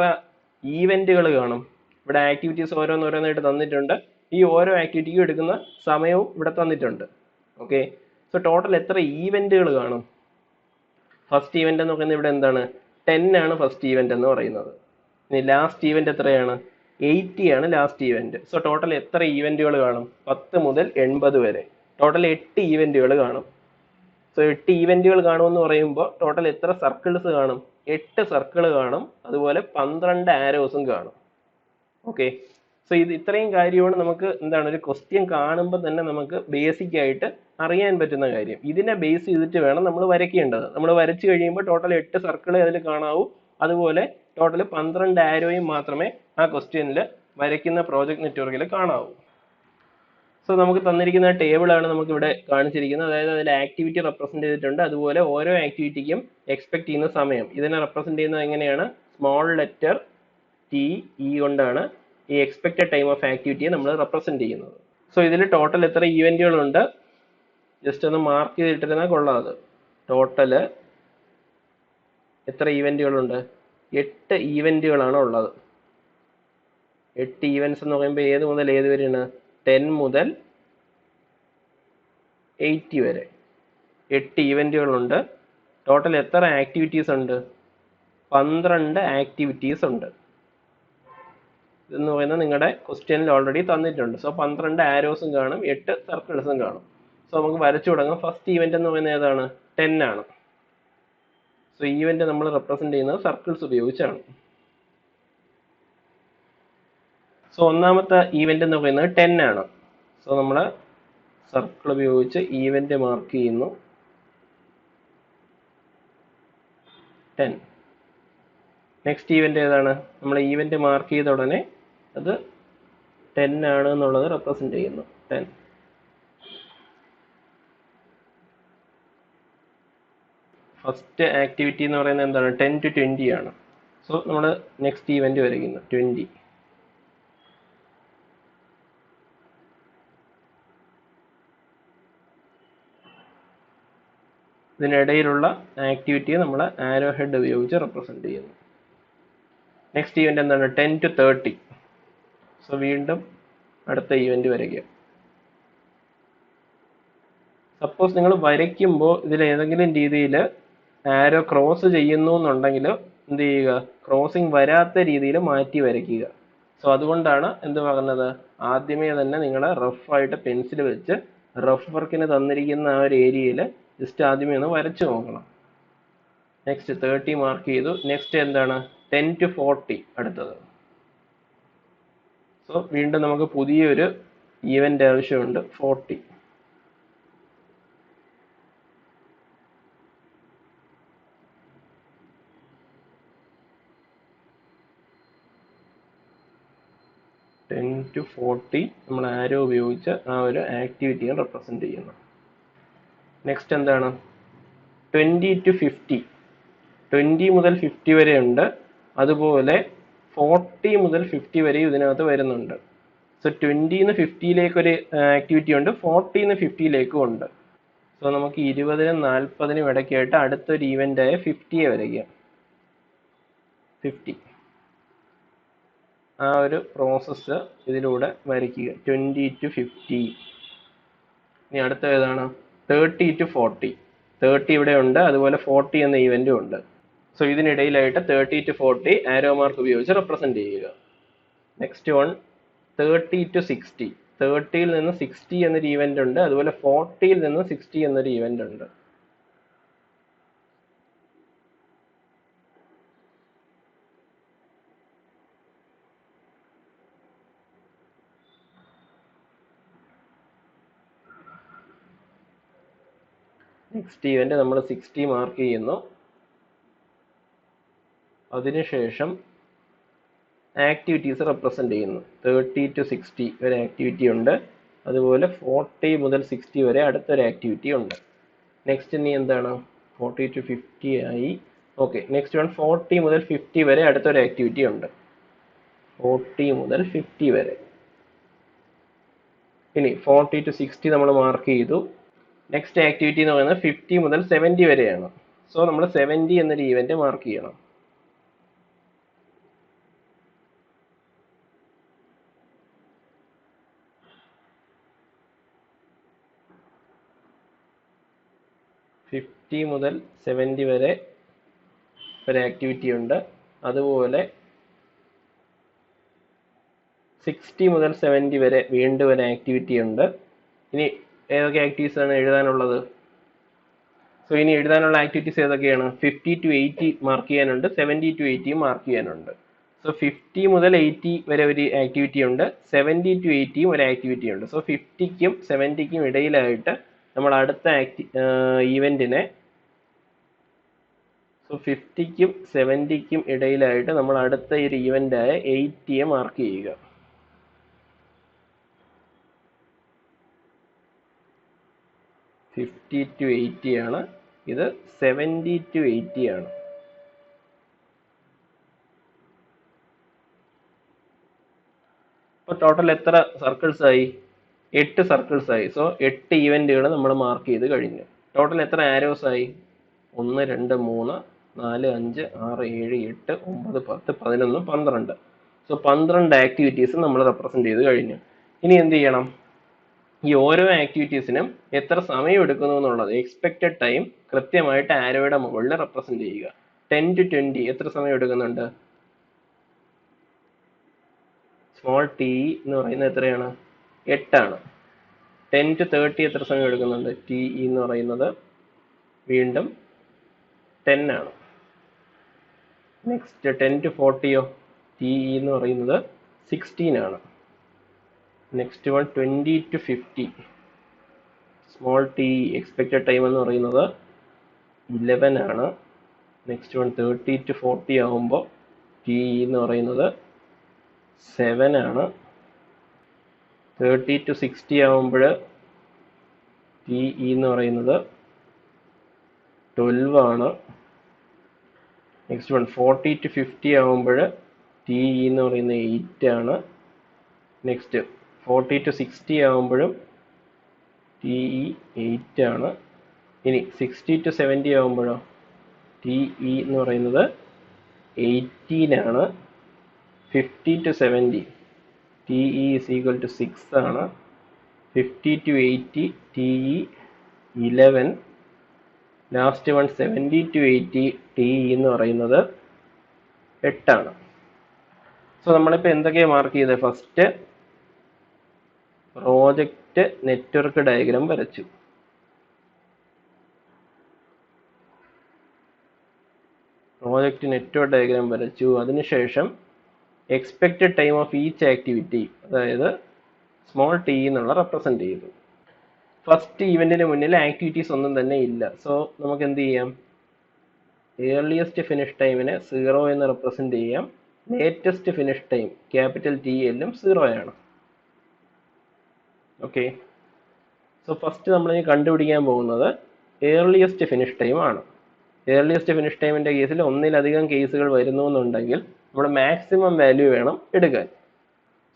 ഈവെന്റുകൾ കാണും? ഇവിടെ ആക്ടിവിറ്റീസ് ഓരോന്നോരോന്നായിട്ട് തന്നിട്ടുണ്ട്. ഈ ഓരോ ആക്ടിവിറ്റിക്കും എടുക്കുന്ന സമയവും ഇവിടെ തന്നിട്ടുണ്ട്. ഓക്കെ, സോ ടോട്ടൽ എത്ര ഈവെന്റുകൾ കാണും? ഫസ്റ്റ് ഈവെന്റ് എന്ന് പറയുന്നത് ഇവിടെ എന്താണ്? 10 ആണ് ഫസ്റ്റ് ഈവെന്റ് എന്ന് പറയുന്നത്. ഇനി ലാസ്റ്റ് ഈവെന്റ് എത്രയാണ്? 80 ആണ് ലാസ്റ്റ് ഈവെന്റ്. സോ ടോട്ടൽ എത്ര ഈവെന്റുകൾ കാണും? 10 മുതൽ 80 വരെ ടോട്ടൽ 8 ഈവെന്റുകൾ കാണും. സോ 8 ഈവെന്റുകൾ കാണുമെന്ന് പറയുമ്പോൾ ടോട്ടൽ എത്ര സർക്കിൾസ് കാണും? 8 സർക്കിൾ കാണും. അതുപോലെ 12 ആരോസും കാണും. ഓക്കെ, സോ ഇത് ഇത്രയും കാര്യമാണ് നമുക്ക് എന്താണ് ഒരു ക്വസ്റ്റ്യൻ കാണുമ്പോൾ തന്നെ നമുക്ക് ബേസിക് ആയിട്ട് അറിയാൻ പറ്റുന്ന കാര്യം. ഇതിനെ ബേസ് ചെയ്തിട്ട് വേണം നമ്മൾ വരയ്ക്കേണ്ടത്. നമ്മൾ വരച്ചു കഴിയുമ്പോൾ ടോട്ടൽ 8 സർക്കിൾ അതിൽ കാണാവൂ. അതുപോലെ ടോട്ടൽ 12 ആരോയും മാത്രമേ ആ ക്വസ്റ്റ്യനിൽ വരയ്ക്കുന്ന പ്രോജക്ട് നെറ്റ്വർക്കിൽ കാണാവൂ. സോ നമുക്ക് തന്നിരിക്കുന്ന ടേബിൾ ആണ് നമുക്ക് ഇവിടെ കാണിച്ചിരിക്കുന്നത്. അതായത് അതിൽ ആക്ടിവിറ്റി റെപ്രസെന്റ് ചെയ്തിട്ടുണ്ട്. അതുപോലെ ഓരോ ആക്ടിവിറ്റിക്കും എക്സ്പെക്ട് ചെയ്യുന്ന സമയം. ഇതിനെ റെപ്രസെന്റ് ചെയ്യുന്നത് എങ്ങനെയാണ്? സ്മോൾ ലെറ്റർ TE കൊണ്ടാണ് ഈ എക്സ്പെക്റ്റഡ് ടൈം ഓഫ് ആക്ടിവിറ്റിയെ നമ്മൾ റെപ്രസെന്റ് ചെയ്യുന്നത്. സോ ഇതിൽ ടോട്ടൽ എത്ര ഈവെന്റുകളുണ്ട്? ജസ്റ്റ് ഒന്ന് മാർക്ക് ചെയ്തിട്ടിരുന്നാൽ കൊള്ളാം. അത് ടോട്ടൽ എത്ര ഈവെന്റുകളുണ്ട്? 8 ഈവെന്റുകളാണ് ഉള്ളത്. 8 ഈവെന്റ്സ് എന്ന് പറയുമ്പോൾ ഏത് മുതൽ ഏത് വരെയാണ്? 10 മുതൽ 80 വരെ 8 ഈവെന്റുകളുണ്ട്. ടോട്ടൽ എത്ര ആക്ടിവിറ്റീസ് ഉണ്ട്? 12 ആക്ടിവിറ്റീസ് ഉണ്ട്. ഇതെന്ന് പറയുന്നത് നിങ്ങളുടെ ക്വസ്റ്റ്യനിൽ ഓൾറെഡി തന്നിട്ടുണ്ട്. സോ 12 ആരോസും കാണും, 8 സർക്കിൾസും കാണും. സോ നമുക്ക് വരച്ചു തുടങ്ങാം. ഫസ്റ്റ് ഈവെന്റ് എന്ന് പറയുന്നത് ഏതാണ്? 10 ആണ്. സോ ഈവെന്റ് നമ്മൾ റെപ്രസെന്റ് ചെയ്യുന്നത് സർക്കിൾസ് ഉപയോഗിച്ചാണ്. സോ ഒന്നാമത്തെ ഈവെന്റ് എന്ന് പറയുന്നത് 10 ആണ്. സോ നമ്മൾ സർക്കിൾ ഉപയോഗിച്ച് ഈവെന്റ് മാർക്ക് ചെയ്യുന്നു. 10. നെക്സ്റ്റ് ഈവെന്റ് ഏതാണ്? നമ്മൾ ഈവെന്റ് മാർക്ക് ചെയ്ത ഉടനെ അത് 10 ആണ് എന്നുള്ളത് റെപ്രസെന്റ് ചെയ്യുന്നു. 10. ഫസ്റ്റ് ആക്ടിവിറ്റി എന്ന് പറയുന്നത് എന്താണ്? 10 to 20 ആണ്. സോ നമ്മൾ നെക്സ്റ്റ് ഈവെന്റ് വരയ്ക്കുന്നു 20. ഇതിനിടയിലുള്ള ആക്ടിവിറ്റിയെ നമ്മൾ ആരോ ഹെഡ് ഉപയോഗിച്ച് റെപ്രസെന്റ് ചെയ്യുന്നു. നെക്സ്റ്റ് ഈവെന്റ് എന്താണ്? 10 to 30. സോ വീണ്ടും അടുത്ത ഈവെന്റ് വരയ്ക്കുക. സപ്പോസ് നിങ്ങൾ വരയ്ക്കുമ്പോൾ ഇതിൽ ഏതെങ്കിലും രീതിയിൽ ആരോ ക്രോസ് ചെയ്യുന്നു എന്നുണ്ടെങ്കിൽ എന്ത് ചെയ്യുക? ക്രോസിങ് വരാത്ത രീതിയിൽ മാറ്റി വരയ്ക്കുക. സോ അതുകൊണ്ടാണ് എന്ത് പറയുന്നത്? ആദ്യമേ തന്നെ നിങ്ങൾ റഫായിട്ട് പെൻസിൽ വെച്ച് റഫ് വർക്കിന് തന്നിരിക്കുന്ന ആ ഒരു ഏരിയയിൽ ജസ്റ്റ് ആദ്യമേ ഒന്ന് വരച്ചു നോക്കണം. നെക്സ്റ്റ് 30 മാർക്ക് ചെയ്തു. നെക്സ്റ്റ് എന്താണ്? 10 to 40 അടുത്തത്. സോ വീണ്ടും നമുക്ക് പുതിയൊരു ഈവെന്റ് ആവശ്യമുണ്ട്. 40. to 40 നമ്മൾ ആരോ ഉപയോഗിച്ച് ആ ഒരു ആക്ടിവിറ്റിയെ റെപ്രസെന്റ് ചെയ്യുന്നു. നെക്സ്റ്റ് എന്താണ്? 20 to 50. 20 മുതൽ 50 വരെ ഉണ്ട്. അതുപോലെ 40 മുതൽ 50 വരെ ഇതിനകത്ത് വരുന്നുണ്ട്. സോ 20 50ലേക്ക് ഒരു ആക്ടിവിറ്റി ഉണ്ട്, 40 50ലേക്കും ഉണ്ട്. സോ നമുക്ക് 20 40 ഇടയ്ക്കായിട്ട് അടുത്തൊരു ഈവെന്റ് ആയ 50യെ വരയ്ക്കാം. 50. ആ ഒരു പ്രോസസ്സ് ഇതിലൂടെ വരയ്ക്കുക. 20 to 50. ഇനി അടുത്ത ഏതാണ്? 30 to 40. 30 ഇവിടെ ഉണ്ട്, അതുപോലെ 40 എന്ന ഈവെന്റും ഉണ്ട്. സോ ഇതിനിടയിലായിട്ട് 30 to 40 ആരോ മാർക്ക് ഉപയോഗിച്ച് റെപ്രസെന്റ് ചെയ്യുക. Next one 30 to 60. 30യിൽ നിന്ന് 60 എന്നൊരു ഈവെന്റ് ഉണ്ട്, അതുപോലെ 40യിൽ നിന്ന് 60 എന്നൊരു ഈവെന്റ് ഉണ്ട്. നെക്സ്റ്റ് ഇവന്റ് നമ്മൾ 60 മാർക്ക് ചെയ്യുന്നു. അതിനുശേഷം ആക്ടിവിറ്റീസ് റെപ്രസെന്റ് ചെയ്യുന്നു. 30 to 60 ഒരു ആക്ടിവിറ്റി ഉണ്ട്. അതുപോലെ 40 മുതൽ 60 വരെ അടുത്തൊരു ആക്ടിവിറ്റി ഉണ്ട്. നെക്സ്റ്റ് ഇനി എന്താണ്? 40 to 50 ആയി. ഓക്കെ, നെക്സ്റ്റ് വൺ 40 മുതൽ 50 വരെ അടുത്തൊരു ആക്ടിവിറ്റി ഉണ്ട്. 40 മുതൽ 50 വരെ. ഇനി 40 to 60 നമ്മൾ മാർക്ക് ചെയ്തു. നെക്സ്റ്റ് ആക്ടിവിറ്റി എന്ന് പറയുന്നത് 50 മുതൽ 70 വരെയാണ്. സോ നമ്മൾ 70 എന്നൊരു ഈവന്റ് മാർക്ക് ചെയ്യണം. മുതൽ 70 വരെ ഒരു ആക്ടിവിറ്റി ഉണ്ട്. അതുപോലെ 60 മുതൽ 70 വരെ വീണ്ടും ഒരു ആക്ടിവിറ്റി ഉണ്ട്. ഇനി ഏതൊക്കെ ആക്ടിവിറ്റീസ് ആണ് എഴുതാനുള്ളത്? സോ ഇനി എഴുതാനുള്ള ആക്ടിവിറ്റീസ് ഏതൊക്കെയാണ്? 50 to 80 മാർക്ക് ചെയ്യാനുണ്ട്, 70 to 80 മാർക്ക് ചെയ്യാനുണ്ട്. സോ 50 മുതൽ 80 വരെ ഒരു ആക്ടിവിറ്റി ഉണ്ട്, 70 to 80 ഒരു ആക്ടിവിറ്റി ഉണ്ട്. സോ 50ക്കും 70ക്കും ഇടയിലായിട്ട് നമ്മൾ അടുത്ത ഈവന്റിനെ 50ക്കും 70ക്കും ഇടയിലായിട്ട് നമ്മൾ അടുത്ത ഒരു ഈവന്റായ 80യെ മാർക്ക് ചെയ്യുക. ഫിഫ്റ്റി ടു 80 ആണ്, ഇത് 70 to 80 ആണ്. അപ്പോൾ ടോട്ടൽ എത്ര സർക്കിൾസ് ആയി? 8 സർക്കിൾസ് ആയി. സോ 8 ഈവന്റുകൾ നമ്മൾ മാർക്ക് ചെയ്ത് കഴിഞ്ഞു. ടോട്ടൽ എത്ര ആരോസ് ആയി? 1 2 3 4 5 6 7 8 9 10 11 12. സോ 12 ആക്ടിവിറ്റീസ് നമ്മൾ റെപ്രസെന്റ് ചെയ്ത് കഴിഞ്ഞു. ഇനി എന്ത് ചെയ്യണം? ഈ ഓരോ ആക്ടിവിറ്റീസിനും എത്ര സമയം എടുക്കുന്നു എന്നുള്ളത് എക്സ്പെക്റ്റഡ് ടൈം കൃത്യമായിട്ട് ആരോയുടെ മുകളിൽ റെപ്രസെന്റ് ചെയ്യുക. 10 to 20 എത്ര സമയം എടുക്കുന്നുണ്ട്? സ്മോൾ ടി എന്ന് പറയുന്നത് എത്രയാണ്? 8 ആണ്. 10 to 30 എത്ര സമയം എടുക്കുന്നുണ്ട്? ടി എന്ന് പറയുന്നത് വീണ്ടും 10 ആണ്. Next 10 to 40യോ? ടി എന്ന് പറയുന്നത് 16 ആണ്. Next one 20 to 50 small T expected time എന്ന് പറയുന്നത് 11 ആണ്. നെക്സ്റ്റ് വൺ 30 to 40 ആകുമ്പോൾ ടി എന്ന് പറയുന്നത് 7 ആണ്. 30 to 60 ആകുമ്പോൾ ടി എന്ന് പറയുന്നത് 12 ആണ്. നെക്സ്റ്റ് വൺ 40 to 50 ആകുമ്പോൾ ടി എന്ന് പറയുന്നത് 8 ആണ്. നെക്സ്റ്റ് 40 to 60 ആകുമ്പോഴും ടി 8 ആണ്. ഇനി 60 to 70 ആകുമ്പോഴോ ടി എന്ന് പറയുന്നത് 18 ആണ്. 50 to 70 T is equal to 6 ആണ്. 50 to 80 T 11. Last one 70 to 80 T എന്ന് പറയുന്നത് 8 ആണ്. സോ നമ്മളിപ്പോൾ എന്തൊക്കെയാണ് മാർക്ക് ചെയ്തത്? ഫസ്റ്റ് പ്രോജക്റ്റ് നെറ്റ്വർക്ക് ഡയഗ്രാം വരച്ചു. അതിനുശേഷം expected time of each activity, അതായത് സ്മോൾ ടി എന്നുള്ള റെപ്രസെന്റ് ചെയ്തു. ഫസ്റ്റ് ഈവന്റിന് മുന്നിൽ ആക്ടിവിറ്റീസ് ഒന്നും തന്നെ ഇല്ല. സോ നമുക്ക് എന്ത് ചെയ്യാം? ഏർലിയസ്റ്റ് ഫിനിഷ് ടൈമിനെ 0 എന്ന് റെപ്രസെന്റ് ചെയ്യാം. Latest finish time capital T എല്ലും 0 ആണ്. ഓക്കെ, സോ ഫസ്റ്റ് നമ്മൾ ഇനി കണ്ടുപിടിക്കാൻ പോകുന്നത് ഏർലിയസ്റ്റ് ഫിനിഷ് ടൈം ആണ്. ഏർലിയസ്റ്റ് ഫിനിഷ് ടൈമിന്റെ കേസിൽ ഒന്നിലധികം കേസുകൾ വരുന്നു എന്നുണ്ടെങ്കിൽ നമ്മൾ മാക്സിമം വാല്യൂ വേണം എടുക്കാൻ.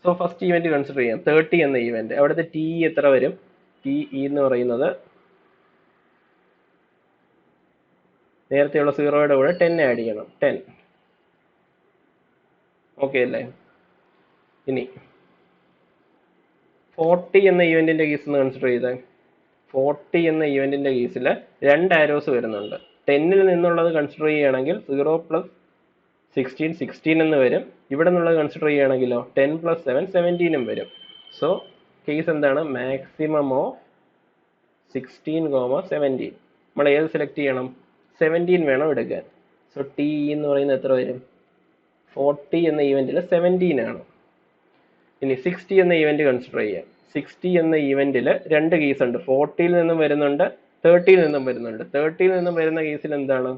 സോ ഫസ്റ്റ് ഈവന്റ് കൺസിഡർ ചെയ്യാം, 30 എന്ന ഈവന്റ്. അവിടുത്തെ ടി എത്ര വരും? ടി എന്ന് പറയുന്നത് നേരത്തെയുള്ള 0യുടെ കൂടെ 10 ആഡ് ചെയ്യണം, 10. ഓക്കെ അല്ലേ? ഇനി 40 എന്ന ഈവന്റിന്റെ കേസ് ഒന്ന് കൺസിഡർ ചെയ്തേ. 40 എന്ന ഈവന്റിന്റെ കേസിൽ 2 ആരോസ് വരുന്നുണ്ട്. 10ൽ നിന്നുള്ളത് കൺസിഡർ ചെയ്യുകയാണെങ്കിൽ 0 + 16 16 എന്ന് വരും. ഇവിടെ നിന്നുള്ളത് കൺസിഡർ ചെയ്യുകയാണെങ്കിലോ 10 + 7 17 വരും. സോ കേസ് എന്താണ്? Maximum of 16, 17. നമ്മൾ ഏത് സെലക്ട് ചെയ്യണം? 17 വേണം എടുക്കാൻ. സോ ടി എന്ന് പറയുന്നത് എത്ര വരും? 40 എന്ന ഈവന്റിൽ 17 ആണ്. ഇനി 60 എന്ന ഈവന്റ് കൺസിഡർ ചെയ്യാം. 60 എന്ന ഈവന്റിൽ 2 കേസ് ഉണ്ട്. 40ൽ നിന്നും വരുന്നുണ്ട്, 30 നിന്നും വരുന്നുണ്ട്. 30 നിന്നും വരുന്ന കേസിൽ എന്താണ്?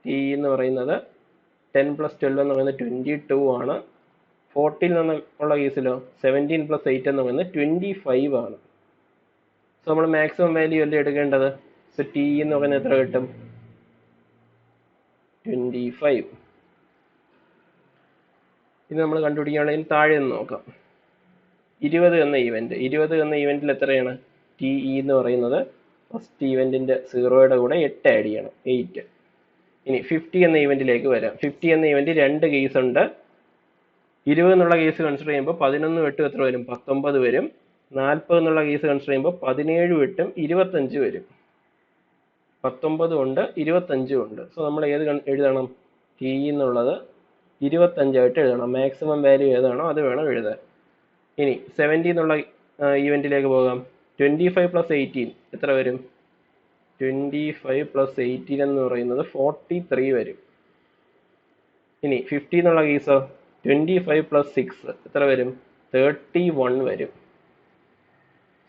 ടി എന്ന് പറയുന്നത് 10 + 12 എന്ന് പറയുന്നത് 22 ആണ്. 40 നിന്നുള്ള കേസിലോ 17 + 8 എന്ന് പറയുന്നത് 25 ആണ്. സോ നമ്മൾ മാക്സിമം വാല്യൂ അല്ലേ എടുക്കേണ്ടത്. സോ ടി എന്ന് പറയുന്നത് എത്ര കിട്ടും? 25. ഇത് നമ്മൾ കണ്ടുപിടിക്കുകയാണെങ്കിൽ താഴെ നിന്ന് നോക്കാം. 20 എന്ന ഇവന്റിൽ എത്രയാണ്? ടി ഇ എന്ന് പറയുന്നത് ഫസ്റ്റ് ഇവന്റിന്റെ 0യുടെ കൂടെ 8 ആഡ് ചെയ്യണം, 8. ഇനി 50 എന്ന ഇവന്റിലേക്ക് വരാം. 50 എന്ന ഇവന്റ് 2 കേസ് ഉണ്ട്. 20 എന്നുള്ള കേസ് കൺസിഡർ ചെയ്യുമ്പോൾ 11 8 എത്ര വരും? 19 വരും. 40 എന്നുള്ള കേസ് കൺസിഡർ ചെയ്യുമ്പോൾ 17 8 25 വരും. 19 ഉണ്ട്, 25 ഉണ്ട്. സോ നമ്മൾ ഏത് എഴുതണം? ടി എന്നുള്ളത് 25 ആയിട്ട് എഴുതണം. മാക്സിമം വാല്യൂ ഏതാണോ അത് വേണം എഴുതാൻ. ഇനി 70 എന്നുള്ള ഇവന്റിലേക്ക് പോകാം. 25 + 18 എത്ര വരും? 25 + 18 എന്ന് പറയുന്നത് 43 വരും. ഇനി 50 എന്നുള്ള കേസോ 25 + 6 എത്ര വരും? 31 വരും.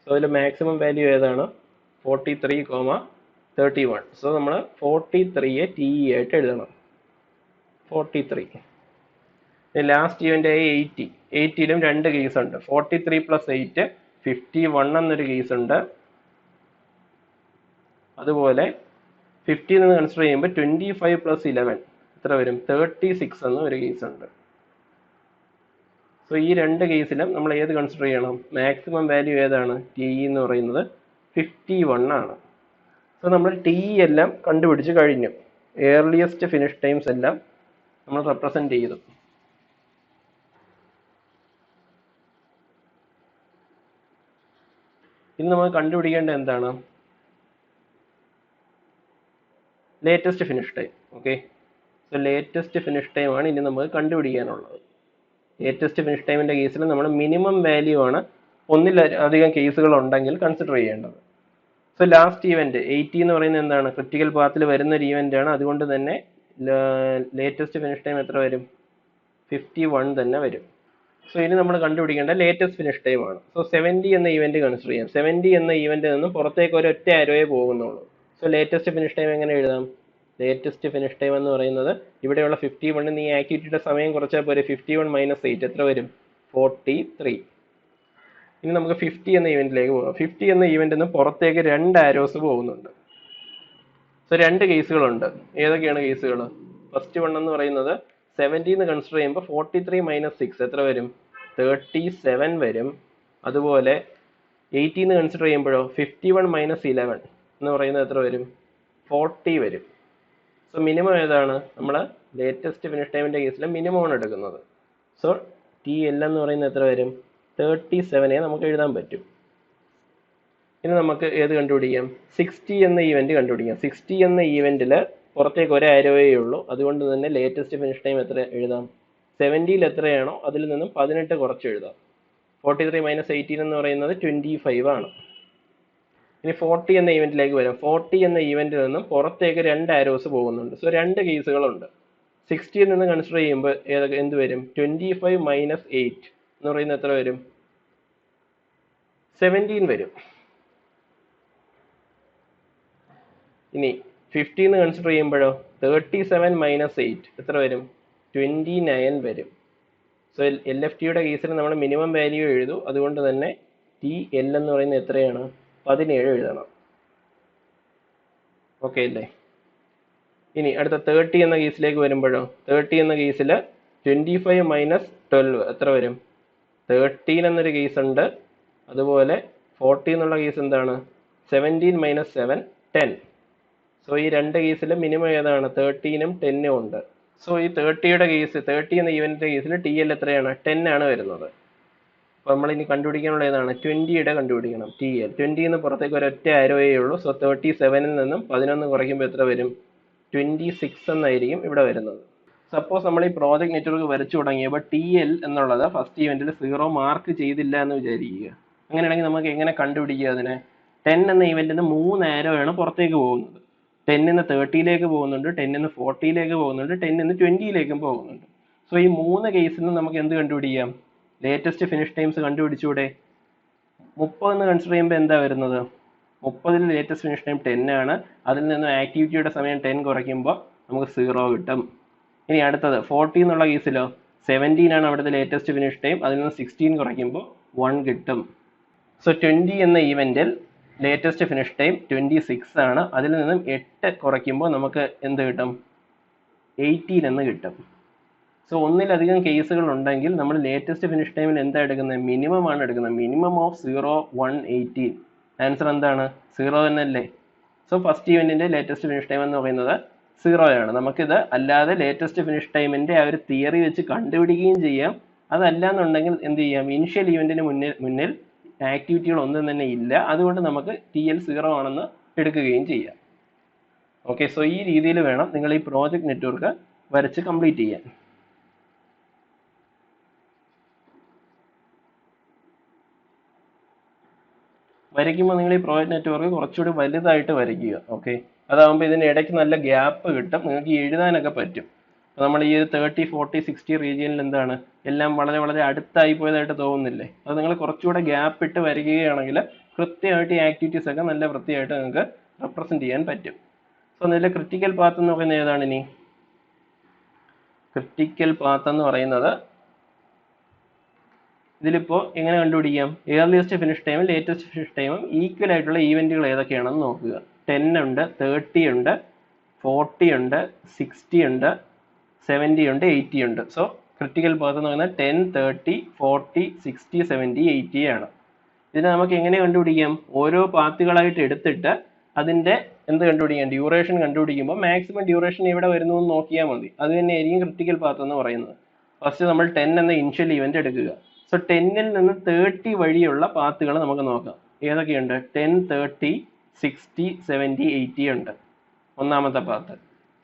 സോ അതിൽ മാക്സിമം വാല്യൂ ഏതാണ്? 43, 31. സോ നമ്മൾ 43യെ ടി ഇ ആയിട്ട് എഴുതണം. 43. ലാസ്റ്റ് ഇവന്റ് ആയ 80ലും 2 കേസ് ഉണ്ട്. 43 + 8 51 എന്നൊരു കേസ് ഉണ്ട്. അതുപോലെ 50 നിന്ന് കൺസിഡർ ചെയ്യുമ്പോൾ 25 + 11 എത്ര വരും? 36 എന്ന ഒരു കേസ് ഉണ്ട്. സോ ഈ 2 കേസിലും നമ്മൾ ഏത് കൺസിഡർ ചെയ്യണം? മാക്സിമം വാല്യൂ ഏതാണ്? ടി ഇ എന്ന് പറയുന്നത് 51 ആണ്. സോ നമ്മൾ ടി ഇ എല്ലാം കണ്ടുപിടിച്ച് കഴിഞ്ഞു. ഏർലിയസ്റ്റ് ഫിനിഷ് ടൈംസ് എല്ലാം നമ്മൾ റെപ്രസെന്റ് ചെയ്തു. ഇനി നമ്മൾ കണ്ടുപിടിക്കേണ്ടത് എന്താണ്? Latest finish time. Okay, so latest finish time ആണ് ഇനി നമുക്ക് കണ്ടുപിടിക്കാനുള്ളത്. ലേറ്റസ്റ്റ് ഫിനിഷ് ടൈമിന്റെ കേസിൽ നമ്മൾ മിനിമം വാല്യൂ ആണ് ഒന്നിലധികം കേസുകൾ ഉണ്ടെങ്കിൽ കൺസിഡർ ചെയ്യേണ്ടത്. സോ ലാസ്റ്റ് ഇവന്റ് 80 എന്ന് പറയുന്നത് എന്താണ്? ക്രിട്ടിക്കൽ പാത്തിൽ വരുന്ന ഒരു ഇവന്റ് ആണ്. അതുകൊണ്ട് തന്നെ ലേറ്റസ്റ്റ് ഫിനിഷ് ടൈം എത്ര വരും? 51 തന്നെ വരും. സോ ഇനി നമ്മൾ കണ്ടുപിടിക്കേണ്ട ലേറ്റസ്റ്റ് ഫിനിഷ് ടൈം ആണ്. സോ 70 എന്ന ഇവന്റ് കൺസിഡർ ചെയ്യാം. 70 എന്ന ഇവന്റിൽ നിന്നും പുറത്തേക്ക് ഒരൊറ്റ ആരോയെ പോകുന്നുള്ളൂ. സോ ലേറ്റസ്റ്റ് ഫിനിഷ് ടൈം എങ്ങനെ എഴുതാം? ലേറ്റസ്റ്റ് ഫിനിഷ് ടൈം എന്ന് പറയുന്നത് ഇവിടെയുള്ള 51 ഈ ആക്ടിവിറ്റിയുടെ സമയം കുറച്ചാൽ പോരെ. 51 - 8 എത്ര വരും? 43. ഇനി നമുക്ക് 50 എന്ന ഇവന്റിലേക്ക് പോകാം. 50 എന്ന ഇവന്റിൽ നിന്ന് പുറത്തേക്ക് 2 ആരോസ് പോകുന്നുണ്ട്. സോ 2 കേസുകളുണ്ട്. ഏതൊക്കെയാണ് കേസുകൾ? ഫസ്റ്റ് വൺ എന്ന് പറയുന്നത് 70 എന്ന് കൺസിഡർ ചെയ്യുമ്പോൾ 43 - 6 എത്ര വരും? 37 വരും. അതുപോലെ 80 എന്ന് കൺസിഡർ ചെയ്യുമ്പോഴോ 51 - 11 എന്ന് പറയുന്നത് എത്ര വരും? 40 വരും. സോ മിനിമം ഏതാണ്? നമ്മൾ ലേറ്റസ്റ്റ് ഫിനിഷ് ടൈമിന്റെ കേസിൽ മിനിമം ആണ് എടുക്കുന്നത്. സോ ടി എൽ എന്ന് പറയുന്നത് എത്ര വരും? 37 നമുക്ക് എഴുതാൻ പറ്റും. ഇനി നമുക്ക് ഏത് കണ്ടുപിടിക്കാം? 60 എന്ന ഇവന്റ് കണ്ടുപിടിക്കാം. 60 എന്ന ഇവന്റിൽ പുറത്തേക്ക് ഒരു ആരോയേ ഉള്ളൂ. അതുകൊണ്ട് തന്നെ ലേറ്റസ്റ്റ് ഫിനിഷ് ടൈം എത്ര എഴുതാം? 70ൽ എത്രയാണോ അതിൽ നിന്നും 18 കുറച്ച് എഴുതാം. 43 - 18 എന്ന് പറയുന്നത് 25 ആണ്. ഇനി 40 എന്ന ഇവന്റിലേക്ക് വരാം. 40 എന്ന ഇവന്റിൽ നിന്നും പുറത്തേക്ക് 2 ആരോസ് പോകുന്നുണ്ട്. സോ 2 കേസുകളുണ്ട്. 60ൽ നിന്ന് കൺസിഡർ ചെയ്യുമ്പോൾ എന്ത് വരും? 25 - 8 എന്ന് പറയുന്നത് എത്ര വരും? 17 വരും. ഇനി 50 എന്ന് കൺസിഡർ ചെയ്യുമ്പോഴോ 37 - 8 എത്ര വരും? 29 വരും. സോ എൽ എഫ് ടിയുടെ കേസിൽ നമ്മൾ മിനിമം വാല്യൂ എഴുതും. അതുകൊണ്ട് തന്നെ ടി എൽ എന്ന് പറയുന്നത് എത്രയാണ്? 17 എഴുതണം. ഓക്കെ അല്ലേ? ഇനി അടുത്ത 30 എന്ന കേസിലേക്ക് വരുമ്പോഴോ 30 എന്ന കേസിൽ 25 - 12 എത്ര വരും? 13 എന്നൊരു കേസ് ഉണ്ട്. അതുപോലെ 40 എന്നുള്ള കേസ് എന്താണ്? 17 - 7 10. സോ ഈ 2 കേസിൽ മിനിമം ഏതാണ്? 13ഉം 10ഉം ഉണ്ട്. സോ ഈ 30 എന്ന ഇവന്റിന്റെ കേസിൽ ടി എൽ എത്രയാണ്? 10 ആണ് വരുന്നത്. അപ്പോൾ നമ്മൾ ഇനി കണ്ടുപിടിക്കാനുള്ള ഏതാണ്? 20യുടെ കണ്ടുപിടിക്കണം. ടി എൽ 20 എന്ന് പുറത്തേക്ക് ഒരൊറ്റ ആരോയേ ഉള്ളൂ. സോ 37ൽ നിന്നും 11 കുറയ്ക്കുമ്പോൾ എത്ര വരും? 26 എന്നായിരിക്കും ഇവിടെ വരുന്നത്. സപ്പോസ് നമ്മൾ ഈ പ്രോജക്ട് നെറ്റ്വർക്ക് വരച്ചു തുടങ്ങിയപ്പോൾ ടി എൽ എന്നുള്ളത് ഫസ്റ്റ് ഇവന്റിൽ 0 മാർക്ക് ചെയ്തില്ല എന്ന് വിചാരിക്കുക. അങ്ങനെയാണെങ്കിൽ നമുക്ക് എങ്ങനെ കണ്ടുപിടിക്കുക അതിനെ? 10 എന്ന ഇവന്റിൽ നിന്ന് 3 ആരോയാണ് പുറത്തേക്ക് പോകുന്നത്. 10 നിന്ന് 30ലേക്ക് പോകുന്നുണ്ട്, 10 നിന്ന് 40ലേക്ക് പോകുന്നുണ്ട്, 10 നിന്ന് 20ലേക്കും പോകുന്നുണ്ട്. സോ ഈ 3 കേസിൽ നിന്ന് നമുക്ക് എന്ത് കണ്ടുപിടിക്കാം? Latest finish times കണ്ടുപിടിച്ചൂടെ? 30 എന്ന് കൺസിഡർ ചെയ്യുമ്പോൾ എന്താ വരുന്നത്? 30-ൽ ലേറ്റസ്റ്റ് ഫിനിഷ് ടൈം 10 ആണ്. അതിൽ നിന്ന് ആക്ടിവിറ്റിയുടെ സമയം 10 കുറയ്ക്കുമ്പോൾ നമുക്ക് 0 കിട്ടും. ഇനി അടുത്തത് 40 എന്നുള്ള കേസിലോ 17 ആണ് അവിടുത്തെ ലേറ്റസ്റ്റ് ഫിനിഷ് ടൈം. അതിൽ നിന്ന് 16 കുറയ്ക്കുമ്പോൾ 1 കിട്ടും. സോ 20 എന്ന ഈവെന്റിൽ ലേറ്റസ്റ്റ് ഫിനിഷ് ടൈം 26 ആണ്. അതിൽ നിന്നും 8 കുറയ്ക്കുമ്പോൾ നമുക്ക് എന്ത് കിട്ടും? 18 എന്ന് കിട്ടും. സോ ഒന്നിലധികം കേസുകൾ ഉണ്ടെങ്കിൽ നമ്മൾ ലേറ്റസ്റ്റ് ഫിനിഷ് ടൈമിൽ എന്താ എടുക്കുന്നത്? മിനിമം ആണ് എടുക്കുന്നത്. Minimum of 0, 1, 18. ആൻസർ എന്താണ്? 0 തന്നെയല്ലേ? സോ ഫസ്റ്റ് ഈവെന്റിന്റെ ലേറ്റസ്റ്റ് ഫിനിഷ് ടൈം എന്ന് പറയുന്നത് 0 ആണ്. നമുക്കിത് അല്ലാതെ ലേറ്റസ്റ്റ് ഫിനിഷ് ടൈമിന്റെ ആ ഒരു തിയറി വെച്ച് കണ്ടുപിടിക്കുകയും ചെയ്യാം. അതല്ല എന്നുണ്ടെങ്കിൽ എന്ത് ചെയ്യാം? ഇനിഷ്യൽ ഈവെന്റിന് മുന്നിൽ ആക്ടിവിറ്റികൾ ഒന്നും തന്നെ ഇല്ല. അതുകൊണ്ട് നമുക്ക് TL 0 ആണെന്ന് എടുക്കുകയും ചെയ്യാം. ഓക്കെ, സോ ഈ രീതിയിൽ വേണം നിങ്ങൾ ഈ പ്രോജക്റ്റ് നെറ്റ്വർക്ക് വരച്ച് കംപ്ലീറ്റ് ചെയ്യാൻ. വരയ്ക്കുമ്പോൾ നിങ്ങൾ ഈ പ്രോജക്റ്റ് നെറ്റ്വർക്ക് കുറച്ചുകൂടി വലുതായിട്ട് വരയ്ക്കുക. ഓക്കെ, അതാകുമ്പോൾ ഇതിന് ഇടയ്ക്ക് നല്ല ഗ്യാപ്പ് കിട്ടും, നിങ്ങൾക്ക് എഴുതാനൊക്കെ പറ്റും. അപ്പോൾ നമ്മൾ ഈ 30, 40, 60 റീജിയനിൽ എന്താണ് എല്ലാം വളരെ വളരെ അടുത്തായി പോയതായിട്ട് തോന്നുന്നില്ലേ? അത് നിങ്ങൾ കുറച്ചുകൂടെ ഗ്യാപ്പ് ഇട്ട് വരയ്ക്കുകയാണെങ്കിൽ കൃത്യമായിട്ട് ഈ ആക്ടിവിറ്റീസ് ഒക്കെ നല്ല വൃത്തിയായിട്ട് നിങ്ങൾക്ക് റെപ്രസെന്റ് ചെയ്യാൻ പറ്റും. സോ അതിലെ ക്രിട്ടിക്കൽ പാത്ത് എന്ന് പറയുന്നത് ഏതാണ്? ഇനി ക്രിട്ടിക്കൽ പാത്ത് എന്ന് പറയുന്നത് ഇതിലിപ്പോൾ എങ്ങനെ കണ്ടുപിടിക്കാം? ഏർലിയസ്റ്റ് ഫിനിഷ് ടൈമും ലേറ്റസ്റ്റ് ഫിനിഷ് ടൈമും ഈക്വൽ ആയിട്ടുള്ള ഈവെന്റുകൾ ഏതൊക്കെയാണെന്ന് നോക്കുക. 10 ഉണ്ട്, 30 ഉണ്ട്, 40 ഉണ്ട്, 60 ഉണ്ട്, 70 ഉണ്ട്, 80 ഉണ്ട്. സോ ക്രിട്ടിക്കൽ പാത്ത് എന്ന് പറയുന്നത് 10, 30, 40, 60, 70, 80 ആണ്. ഇതിനെ നമുക്ക് എങ്ങനെ കണ്ടുപിടിക്കാം? ഓരോ പാത്തുകളായിട്ട് എടുത്തിട്ട് അതിന്റെ എന്ത് കണ്ടുപിടിക്കാം? ഡ്യൂറേഷൻ കണ്ടുപിടിക്കുമ്പോൾ മാക്സിമം ഡ്യൂറേഷൻ എവിടെ വരുന്നു എന്ന് നോക്കിയാൽ മതി. അത് തന്നെയായിരിക്കും ക്രിട്ടിക്കൽ പാത്ത് എന്ന് പറയുന്നത്. ഫസ്റ്റ് നമ്മൾ 10 എന്ന ഇനിഷ്യൽ ഇവന്റ് എടുക്കുക. സോ 10-ൽ നിന്ന് 30 വഴിയുള്ള പാത്തുകൾ നമുക്ക് നോക്കാം. ഏതൊക്കെയുണ്ട്? 10, 30, 60, 70, 80 ഉണ്ട് ഒന്നാമത്തെ പാത്ത്.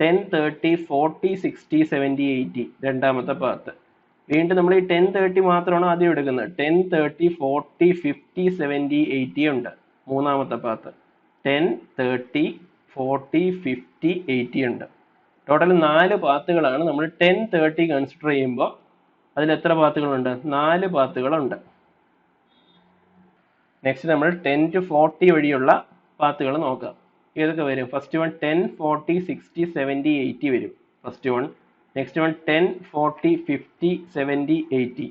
10, 30, 40, 60, 70, 80 രണ്ടാമത്തെ പാത്ത്. വീണ്ടും നമ്മൾ ഈ 10, 30 മാത്രമാണ് ആദ്യം എടുക്കുന്നത്. 10, 30, 40, 50, 70, 80 ഉണ്ട് മൂന്നാമത്തെ പാത്ത്. 10, 30, 40, 50, 80 ഉണ്ട്. ടോട്ടൽ 4 പാത്തുകളാണ്. നമ്മൾ 10, 30 കൺസിഡർ ചെയ്യുമ്പോൾ അതിൽ എത്ര പാത്തുകളുണ്ട്? 4 പാത്തുകളുണ്ട്. നെക്സ്റ്റ് നമ്മൾ 10 to 40 വഴിയുള്ള പാത്തുകൾ നോക്കാം. ഏതൊക്കെ വരും? ഫസ്റ്റ് വൺ 10, 40, 60, 70, 80 വരും ഫസ്റ്റ് വൺ. Next one 10, 40, 50, 70, 80.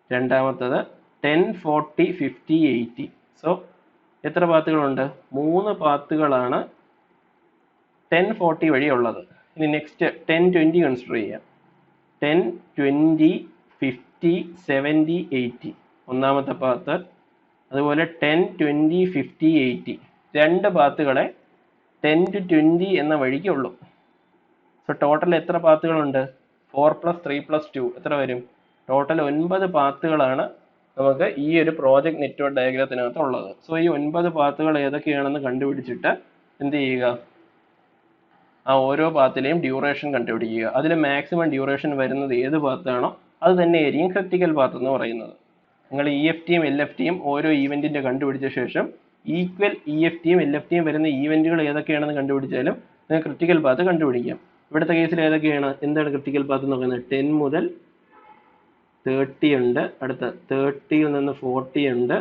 രണ്ടാമത്തത് 10, 40, 50, 80. സോ എത്ര പാത്തുകളുണ്ട്? 3 പാത്തുകളാണ് 10, 40 വഴി ഉള്ളത്. ഇനി നെക്സ്റ്റ് 10, 20 കൺസിഡർ ചെയ്യാം. 10, 20, 50, 70, 80 ഒന്നാമത്തെ പാത്ത്. അതുപോലെ 10, 20, 50, 80 രണ്ട് പാത്തുകളെ 10 to 20 എന്ന വഴിക്കുള്ളൂ. സോ ടോട്ടൽ എത്ര പാത്തുകളുണ്ട്? 4 + 3 + 2 എത്ര വരും? ടോട്ടൽ 9 പാത്തുകളാണ് നമുക്ക് ഈ ഒരു പ്രോജക്റ്റ് നെറ്റ്വർക്ക് ഡയഗ്രത്തിനകത്ത് ഉള്ളത്. സോ ഈ 9 പാത്തുകൾ ഏതൊക്കെയാണെന്ന് കണ്ടുപിടിച്ചിട്ട് എന്ത് ചെയ്യുക? ആ ഓരോ പാത്തിലെയും ഡ്യൂറേഷൻ കണ്ടുപിടിക്കുക. അതിൽ മാക്സിമം ഡ്യൂറേഷൻ വരുന്നത് ഏത് പാത്താണോ അത് തന്നെയായിരിക്കും ക്രിട്ടിക്കൽ പാത്ത് എന്ന് പറയുന്നത്. നിങ്ങൾ EFTയും LFTയും ഓരോ ഈവെന്റിന്റെ കണ്ടുപിടിച്ച ശേഷം ഈക്വൽ EFTയും LFTയും വരുന്ന ഈവെന്റുകൾ ഏതൊക്കെയാണെന്ന് കണ്ടുപിടിച്ചാലും നിങ്ങൾക്ക് ക്രിട്ടിക്കൽ പാത്ത് കണ്ടുപിടിക്കാം. ഇവിടുത്തെ കേസിൽ ഏതൊക്കെയാണ്? എന്താണ് ക്രിട്ടിക്കൽ പാത്ത് എന്ന് പറയുന്നത്? 10 മുതൽ 30 ഉണ്ട്, അടുത്ത 30-ൽ നിന്ന് 40 ഉണ്ട്.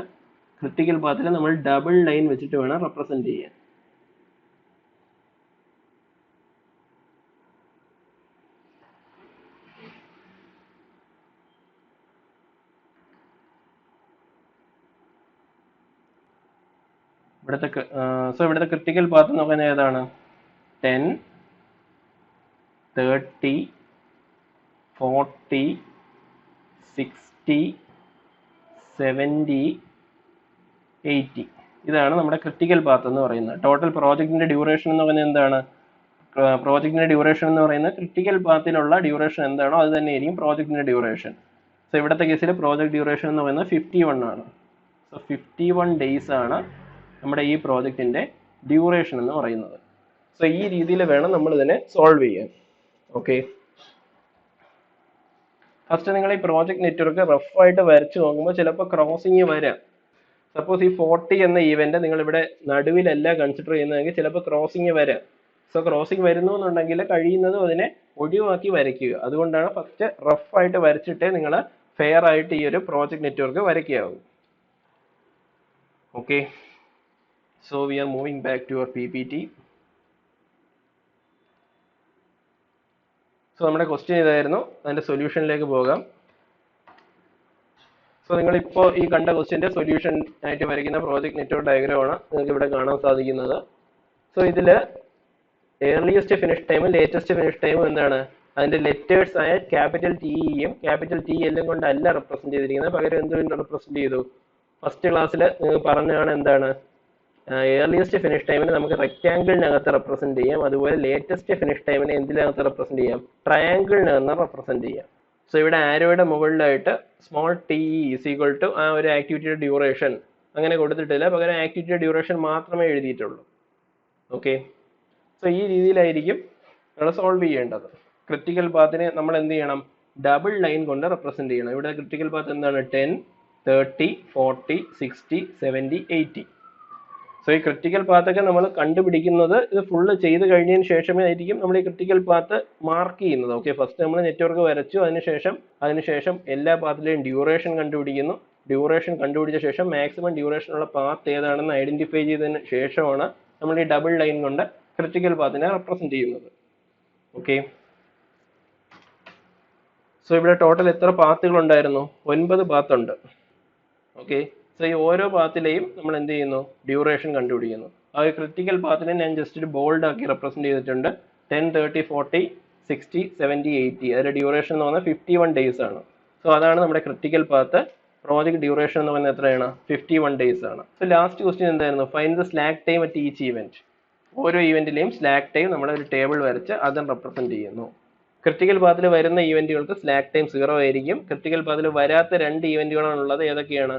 ക്രിട്ടിക്കൽ പാത്തിൽ നമ്മൾ ഡബിൾ ലൈൻ വെച്ചിട്ട് വേണം റെപ്രസെന്റ് ചെയ്യാൻ. ഇവിടുത്തെ ക്രിട്ടിക്കൽ പാത്ത് എന്ന് പറയുന്നത് ഏതാണ്? 10, 30, 40, 60, 70, 80 ഇതാണ് നമ്മുടെ ക്രിട്ടിക്കൽ പാത്ത് എന്ന് പറയുന്നത്. ടോട്ടൽ പ്രോജക്റ്റിന്റെ ഡ്യൂറേഷൻ എന്ന് പറയുന്നത് എന്താണ്? പ്രോജക്റ്റിന്റെ ഡ്യൂറേഷൻ എന്ന് പറയുന്നത് ക്രിട്ടിക്കൽ പാത്തിലുള്ള ഡ്യൂറേഷൻ എന്താണോ അത് തന്നെയായിരിക്കും പ്രോജക്റ്റിന്റെ ഡ്യൂറേഷൻ. സോ ഇവിടുത്തെ കേസിൽ പ്രോജക്റ്റ് ഡ്യൂറേഷൻ എന്ന് പറയുന്നത് 51 ആണ്. സോ 51 ഡേയ്സ് ആണ് നമ്മുടെ ഈ പ്രോജക്റ്റിന്റെ ഡ്യൂറേഷൻ എന്ന് പറയുന്നത്. സോ ഈ രീതിയിൽ വേണം നമ്മൾ ഇതിനെ സോൾവ് ചെയ്യാൻ. ഓക്കെ, ഫസ്റ്റ് നിങ്ങൾ ഈ പ്രോജക്റ്റ് നെറ്റ്വർക്ക് റഫ് ആയിട്ട് വരച്ച് നോക്കുമ്പോൾ ചിലപ്പോൾ ക്രോസിങ് വരാം. സപ്പോസ് ഈ 40 എന്ന ഈവന്റ് നിങ്ങൾ ഇവിടെ നടുവിലല്ല കൺസിഡർ ചെയ്യുന്നതെങ്കിൽ ചിലപ്പോൾ ക്രോസിങ് വരാം. സോ ക്രോസിങ് വരുന്നു എന്നുണ്ടെങ്കിൽ കഴിയുന്നതും അതിനെ ഒഴിവാക്കി വരയ്ക്കുക. അതുകൊണ്ടാണ് ഫസ്റ്റ് റഫ് ആയിട്ട് വരച്ചിട്ടേ നിങ്ങൾ ഫെയർ ആയിട്ട് ഈ ഒരു പ്രോജക്റ്റ് നെറ്റ്വർക്ക് വരയ്ക്കാവൂ. Okay, So we are moving back to our PPT. So നമ്മുടെ ക്വസ്റ്റ്യൻ ഇതായിരുന്നു. അതിന്റെ സൊല്യൂഷനിലേക്ക് പോകാം. സോ നിങ്ങളിപ്പോൾ ഈ കണ്ട ക്വസ്റ്റ്യന്റെ സൊല്യൂഷൻ ആയിട്ട് വരയ്ക്കുന്ന പ്രോജക്ട് നെറ്റ്വർക്ക് ഡയഗ്രമാണ് നിങ്ങൾക്ക് ഇവിടെ കാണാൻ സാധിക്കുന്നത്. സോ ഇതിൽ ഏർലിയസ്റ്റ് ഫിനിഷ് ടൈമും ലേറ്റസ്റ്റ് ഫിനിഷ് ടൈമും എന്താണ്, അതിന്റെ ലെറ്റേഴ്സ് ആയ ക്യാപിറ്റൽ ടിയും ക്യാപിറ്റൽ ടി എല്ലും കൊണ്ടല്ല റെപ്രസെന്റ് ചെയ്തിരിക്കുന്നത്, പകരം എന്തുകൊണ്ട് റെപ്രസെന്റ് ചെയ്തു? ഫസ്റ്റ് ക്ലാസ്സിൽ പറഞ്ഞാണ് എന്താണ്, ഏർലിയസ്റ്റ് ഫിനിഷ് ടൈമിന് നമുക്ക് റെക്റ്റാങ്കിളിനകത്ത് റെപ്രസെന്റ് ചെയ്യാം, അതുപോലെ ലേറ്റസ്റ്റ് ഫിനിഷ് ടൈമിനെ എന്തിനകത്ത് റെപ്രസെന്റ് ചെയ്യാം, ട്രയാങ്കിളിനകത്ത് റെപ്രസെന്റ് ചെയ്യാം. സോ ഇവിടെ ആരോയുടെ മുകളിലായിട്ട് small T is equal to ആ ഒരു ആക്ടിവിറ്റിയുടെ ഡ്യൂറേഷൻ അങ്ങനെ കൊടുത്തിട്ടില്ല, പകരം ആക്ടിവിറ്റിയുടെ ഡ്യൂറേഷൻ മാത്രമേ എഴുതിയിട്ടുള്ളൂ. ഓക്കെ, സോ ഈ രീതിയിലായിരിക്കും നമ്മൾ സോൾവ് ചെയ്യേണ്ടത്. ക്രിട്ടിക്കൽ പാത്തിനെ നമ്മൾ എന്ത് ചെയ്യണം, ഡബിൾ ലൈൻ കൊണ്ട് റെപ്രസെന്റ് ചെയ്യണം. ഇവിടെ ക്രിട്ടിക്കൽ പാത്ത് എന്താണ്, 10, 30, 40, 60, 70, 80. സോ ഈ ക്രിട്ടിക്കൽ പാത്തൊക്കെ നമ്മൾ കണ്ടുപിടിക്കുന്നത് ഇത് ഫുള്ള് ചെയ്ത് കഴിഞ്ഞതിന് ശേഷമേ ആയിരിക്കും നമ്മൾ ഈ ക്രിട്ടിക്കൽ പാത്ത് മാർക്ക് ചെയ്യുന്നത്. ഓക്കെ, ഫസ്റ്റ് നമ്മൾ നെറ്റ്വർക്ക് വരച്ചു, അതിനുശേഷം എല്ലാ പാത്തിലെയും ഡ്യൂറേഷൻ കണ്ടുപിടിക്കുന്നു. ഡ്യൂറേഷൻ കണ്ടുപിടിച്ച ശേഷം മാക്സിമം ഡ്യൂറേഷൻ ഉള്ള പാത്ത് ഏതാണെന്ന് ഐഡന്റിഫൈ ചെയ്തതിന് ശേഷമാണ് നമ്മൾ ഈ ഡബിൾ ലൈൻ കൊണ്ട് ക്രിട്ടിക്കൽ പാത്തിനെ റെപ്രസെന്റ് ചെയ്യുന്നത്. ഓക്കെ, സോ ഇവിടെ ടോട്ടൽ എത്ര പാത്തുകൾ ഉണ്ടായിരുന്നു? 9 പാത്ത് ഉണ്ട്. ഓക്കെ, സോ ഈ ഓരോ പാത്തിലെയും നമ്മൾ എന്ത് ചെയ്യുന്നു, ഡ്യൂറേഷൻ കണ്ടുപിടിക്കുന്നു. ആ ഒരു ക്രിട്ടിക്കൽ പാത്തിനെ ഞാൻ ജസ്റ്റ് ഒരു ബോൾഡ് ആക്കി റെപ്രസെന്റ് ചെയ്തിട്ടുണ്ട്. 10, 30, 40, 60, 70, 80. അതിന്റെ ഡ്യൂറേഷൻ എന്ന് പറഞ്ഞാൽ 51 ഡേയ്സ് ആണ്. സോ അതാണ് നമ്മുടെ ക്രിട്ടിക്കൽ പാത്ത്. പ്രോജക്ട് ഡ്യൂറേഷൻ എന്ന് പറയുന്നത് എത്രയാണ്? 51 ഡേയ്സ് ആണ്. സോ ലാസ്റ്റ് ക്വസ്റ്റ്യൻ എന്തായിരുന്നു? Find the slack time at each event. ഓരോ ഇവന്റിലെയും സ്ലാക്ക് ടൈം നമ്മൾ ഒരു ടേബിൾ വരച്ച് അതും റെപ്രസെന്റ് ചെയ്യുന്നു. ക്രിട്ടിക്കൽ പാത്തിൽ വരുന്ന ഇവന്റുകൾക്ക് സ്ലാക്ക് ടൈം 0 ആയിരിക്കും. ക്രിട്ടിക്കൽ പാത്തിൽ വരാത്ത 2 ഇവന്റുകളാണ് ഉള്ളത്. ഏതൊക്കെയാണ്?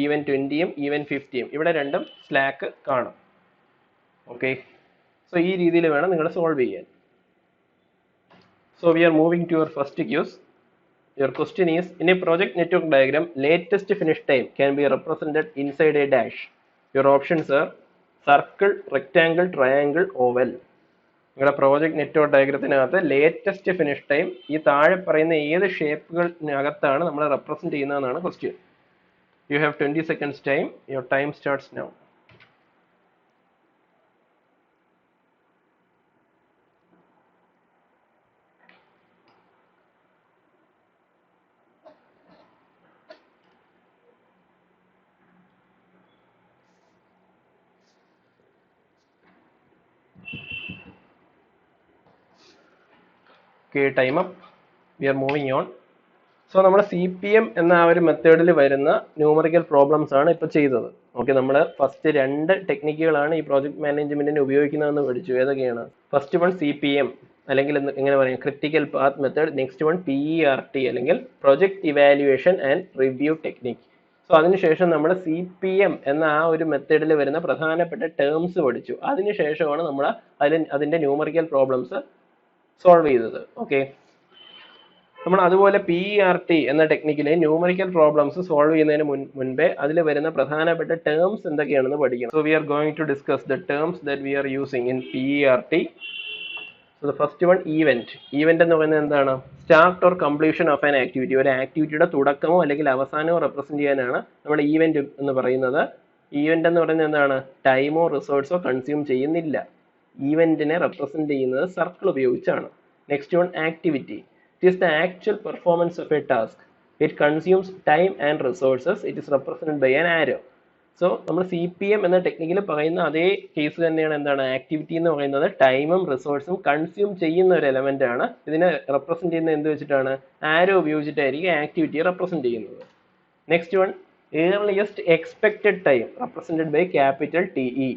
ഈവന്റ് 20യും ഈവന്റ് 50യും. ഇവിടെ രണ്ടും സ്ലാക്ക് കാണും. ഓക്കെ, സോ ഈ രീതിയിൽ വേണം നിങ്ങൾ സോൾവ് ചെയ്യാൻ. So we are moving to your first Qs. Your question is, in a project network diagram latest finish time can be represented inside a dash. Your options are circle, rectangle, triangle, oval. നിങ്ങളുടെ project network ഡയഗ്രത്തിനകത്ത് latest finish time ഈ താഴെ പറയുന്ന ഏത് ഷേപ്പുകളിനകത്താണ് നമ്മൾ represent ചെയ്യുന്നതെന്നാണ് question. You have 20 seconds time. Your time starts now. Okay, time up. We are moving on. So നമ്മൾ CPM എന്ന ആ ഒരു മെത്തേഡിൽ വരുന്ന ന്യൂമറിക്കൽ പ്രോബ്ലംസ് ആണ് ഇപ്പോൾ ചെയ്തത്. ഓക്കെ, നമ്മൾ ഫസ്റ്റ് 2 ടെക്നിക്കുകളാണ് ഈ പ്രോജക്ട് മാനേജ്മെന്റിന് ഉപയോഗിക്കുന്നതെന്ന് പഠിച്ചു. ഏതൊക്കെയാണ്? ഫസ്റ്റ് വൺ CPM അല്ലെങ്കിൽ എങ്ങനെ പറയും, critical path method. Next one PERT അല്ലെങ്കിൽ project evaluation and review technique. So അതിനുശേഷം നമ്മൾ CPM എന്ന ആ ഒരു മെത്തേഡിൽ വരുന്ന പ്രധാനപ്പെട്ട ടേംസ് പഠിച്ചു. അതിനുശേഷമാണ് നമ്മൾ അതിന്റെ ന്യൂമറിക്കൽ പ്രോബ്ലംസ് സോൾവ് ചെയ്തത്. ഓക്കെ, നമ്മൾ അതുപോലെ PERT എന്ന ടെക്നിക്കിലെ ന്യൂമറിക്കൽ പ്രോബ്ലംസ് സോൾവ് ചെയ്യുന്നതിന് മുൻപേ അതിൽ വരുന്ന പ്രധാനപ്പെട്ട ടേംസ് എന്തൊക്കെയാണെന്ന് പഠിക്കണം. So we are going to discuss the terms that we are using in PERT. So the first one, event. Event എന്ന് പറയുന്നത് എന്താണ്? Start or completion of an activity. ഒരു ആക്ടിവിറ്റിയുടെ തുടക്കമോ അല്ലെങ്കിൽ അവസാനമോ റെപ്രസെന്റ് ചെയ്യാനാണ് നമ്മൾ ഈവന്റ് എന്ന് പറയുന്നത്. ഈവന്റ് എന്ന് പറയുന്നത് എന്താണ്? ടൈമോ റിസോഴ്സോ കൺസ്യൂം ചെയ്യുന്നില്ല. ഈവന്റിനെ റെപ്രസെന്റ് ചെയ്യുന്നത് സർക്കിൾ ഉപയോഗിച്ചാണ്. Next one, activity. It is the actual performance of a task. It consumes time and resources. It is represented by an arrow. So നമ്മൾ CPM എന്ന ടെക്നിക്കിൽ പറയുന്ന അതേ കേസ് തന്നെയാണ് എന്താണ്, ആക്ടിവിറ്റി എന്ന് പറയുന്നത് ടൈമും റിസോഴ്സും കൺസ്യൂം ചെയ്യുന്ന ഒരു എലമെന്റ് ആണ്. ഇതിനെ റെപ്രസെന്റ് ചെയ്യുന്നത് എന്ത് വെച്ചിട്ടാണ്? ആരോ ഉപയോഗിച്ചിട്ടായിരിക്കും ആക്ടിവിറ്റിയെ റെപ്രസെന്റ് ചെയ്യുന്നത്. Next one, earliest expected time represented by capital TE.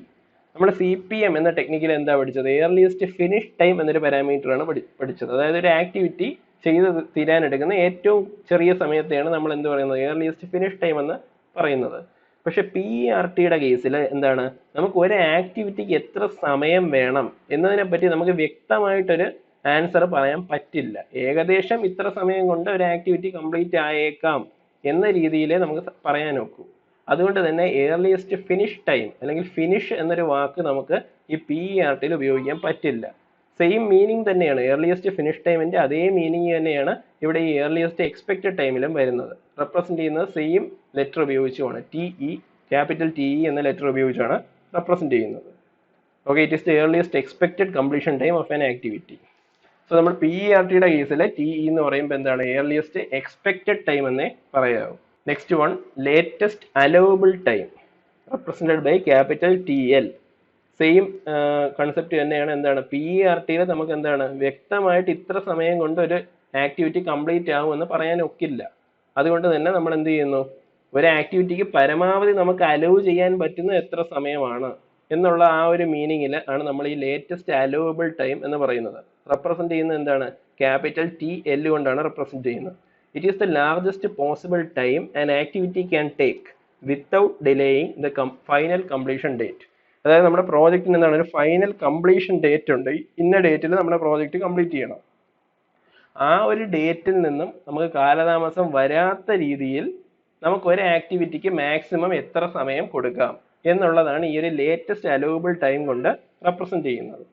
നമ്മൾ CPM എന്ന ടെക്നിക്കിൽ എന്താ പഠിച്ചത്? ഏർലിയസ്റ്റ് ഫിനിഷ് ടൈം എന്നൊരു പാരാമീറ്റർ ആണ് പഠിച്ചത്. അതായത് ഒരു ആക്ടിവിറ്റി ചെയ്ത് തീരാനെടുക്കുന്ന ഏറ്റവും ചെറിയ സമയത്തെയാണ് നമ്മൾ എന്ത് പറയുന്നത്? ഏർലിയസ്റ്റ് ഫിനിഷ് ടൈം എന്ന് പറയുന്നത്. പക്ഷെ PERTയുടെ കേസിൽ എന്താണ്, നമുക്ക് ഒരു ആക്ടിവിറ്റിക്ക് എത്ര സമയം വേണം എന്നതിനെ പറ്റി നമുക്ക് വ്യക്തമായിട്ടൊരു ആൻസർ പറയാൻ പറ്റില്ല. ഏകദേശം ഇത്ര സമയം കൊണ്ട് ഒരു ആക്ടിവിറ്റി കംപ്ലീറ്റ് ആയേക്കാം എന്ന രീതിയിലേ നമുക്ക് പറയാൻ ഒക്കൂ. അതുകൊണ്ട് തന്നെ ഏർലിയസ്റ്റ് ഫിനിഷ് ടൈം അല്ലെങ്കിൽ ഫിനിഷ് എന്നൊരു വാക്ക് നമുക്ക് ഈ PERTയിൽ ഉപയോഗിക്കാൻ പറ്റില്ല. സെയിം മീനിങ് തന്നെയാണ്, ഏർലിയസ്റ്റ് ഫിനിഷ് ടൈമിന്റെ അതേ മീനിങ് തന്നെയാണ് ഇവിടെ ഈ ഏർലിയസ്റ്റ് എക്സ്പെക്റ്റഡ് ടൈമിലും വരുന്നത്. റെപ്രസെന്റ് ചെയ്യുന്നത് സെയിം ലെറ്റർ ഉപയോഗിച്ചുമാണ്, TE, ക്യാപിറ്റൽ TE എന്ന ലെറ്റർ ഉപയോഗിച്ചാണ് റെപ്രസെന്റ് ചെയ്യുന്നത്. Okay, it is the earliest expected completion time of an activity. So നമ്മൾ PERTയുടെ കേസിൽ TE എന്ന് പറയുമ്പോൾ എന്താണ്, ഏർലിയസ്റ്റ് എക്സ്പെക്റ്റഡ് ടൈം എന്നേ പറയാവൂ. Next one, latest allowable time represented by capital TL. Same concept തന്നെയാണ്. എന്താണ്, PERTയിൽ നമുക്ക് എന്താണ് വ്യക്തമായിട്ട് ഇത്ര സമയം കൊണ്ട് ഒരു ആക്ടിവിറ്റി കംപ്ലീറ്റ് ആകുമെന്ന് പറയാൻ ഒക്കില്ല. അതുകൊണ്ട് തന്നെ നമ്മൾ എന്ത് ചെയ്യുന്നു, ഒരു ആക്ടിവിറ്റിക്ക് പരമാവധി നമുക്ക് അലൗ ചെയ്യാൻ പറ്റുന്ന എത്ര സമയമാണ് എന്നുള്ള ആ ഒരു മീനിങ്ങിൽ ആണ് നമ്മൾ ഈ ലേറ്റസ്റ്റ് അലൗവബിൾ ടൈം എന്ന് പറയുന്നത്. റെപ്രസെന്റ് ചെയ്യുന്നത് എന്താണ്, ക്യാപിറ്റൽ TL കൊണ്ടാണ് റെപ്രസെന്റ് ചെയ്യുന്നത്. It is the largest possible time an activity can take without delaying the final completion date. അതായത് നമ്മുടെ പ്രോജക്റ്റിന് എന്താണ്, ഒരു ഫൈനൽ കംപ്ലീഷൻ ഡേറ്റ് ഉണ്ട്. ഇന്ന ഡേറ്റിൽ നമ്മുടെ പ്രോജക്റ്റ് കംപ്ലീറ്റ് ചെയ്യണം. ആ ഒരു ഡേറ്റിൽ നിന്നും നമുക്ക് കാലതാമസം വരാത്ത രീതിയിൽ നമുക്ക് ഒരു ആക്ടിവിറ്റിക്ക് മാക്സിമം എത്ര സമയം കൊടുക്കാം എന്നുള്ളതാണ് ഈ ഒരു ലേറ്റസ്റ്റ് അലൗവബിൾ ടൈം കൊണ്ട് റെപ്രസെന്റ് ചെയ്യുന്നത്.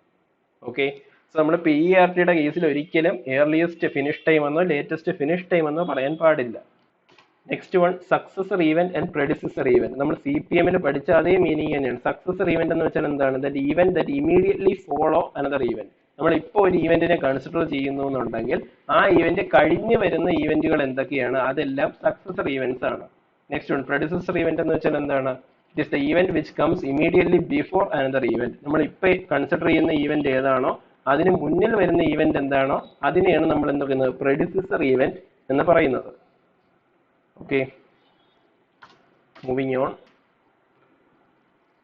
ഓക്കെ, സോ നമ്മൾ PERTയുടെ കേസിൽ ഒരിക്കലും ഏർലിയസ്റ്റ് ഫിനിഷ് ടൈം എന്നോ ലേറ്റസ്റ്റ് ഫിനിഷ് ടൈം എന്നോ പറയാൻ പാടില്ല. Next one, successor event and predecessor event. നമ്മൾ CPMൽ പഠിച്ച അതേ മീനിങ് തന്നെയാണ്. സക്സസർ ഈവന്റ് എന്ന് വെച്ചാൽ എന്താണ്, that event that immediately follow another event. നമ്മൾ ഇപ്പോൾ ഒരു ഈവന്റിനെ കൺസിഡർ ചെയ്യുന്നു എന്നുണ്ടെങ്കിൽ ആ ഈവന്റ് കഴിഞ്ഞ് വരുന്ന ഈവന്റുകൾ എന്തൊക്കെയാണ്, അതെല്ലാം സക്സസർ ഈവന്റ്സ് ആണ്. നെക്സ്റ്റ് വൺ, പ്രെഡിസസർ ഈവന്റ് എന്ന് വെച്ചാൽ എന്താണ്, it is the event which comes immediately before another event. നമ്മൾ ഇപ്പോൾ കൺസിഡർ ചെയ്യുന്ന ഈവന്റ് ഏതാണോ അതിന് മുന്നിൽ വരുന്ന ഈവന്റ് എന്താണോ അതിനെയാണ് നമ്മൾ എന്ത് പറയുന്നത്, പ്രെഡിസസർ ഈവന്റ് എന്ന് പറയുന്നത്. Okay, moving on.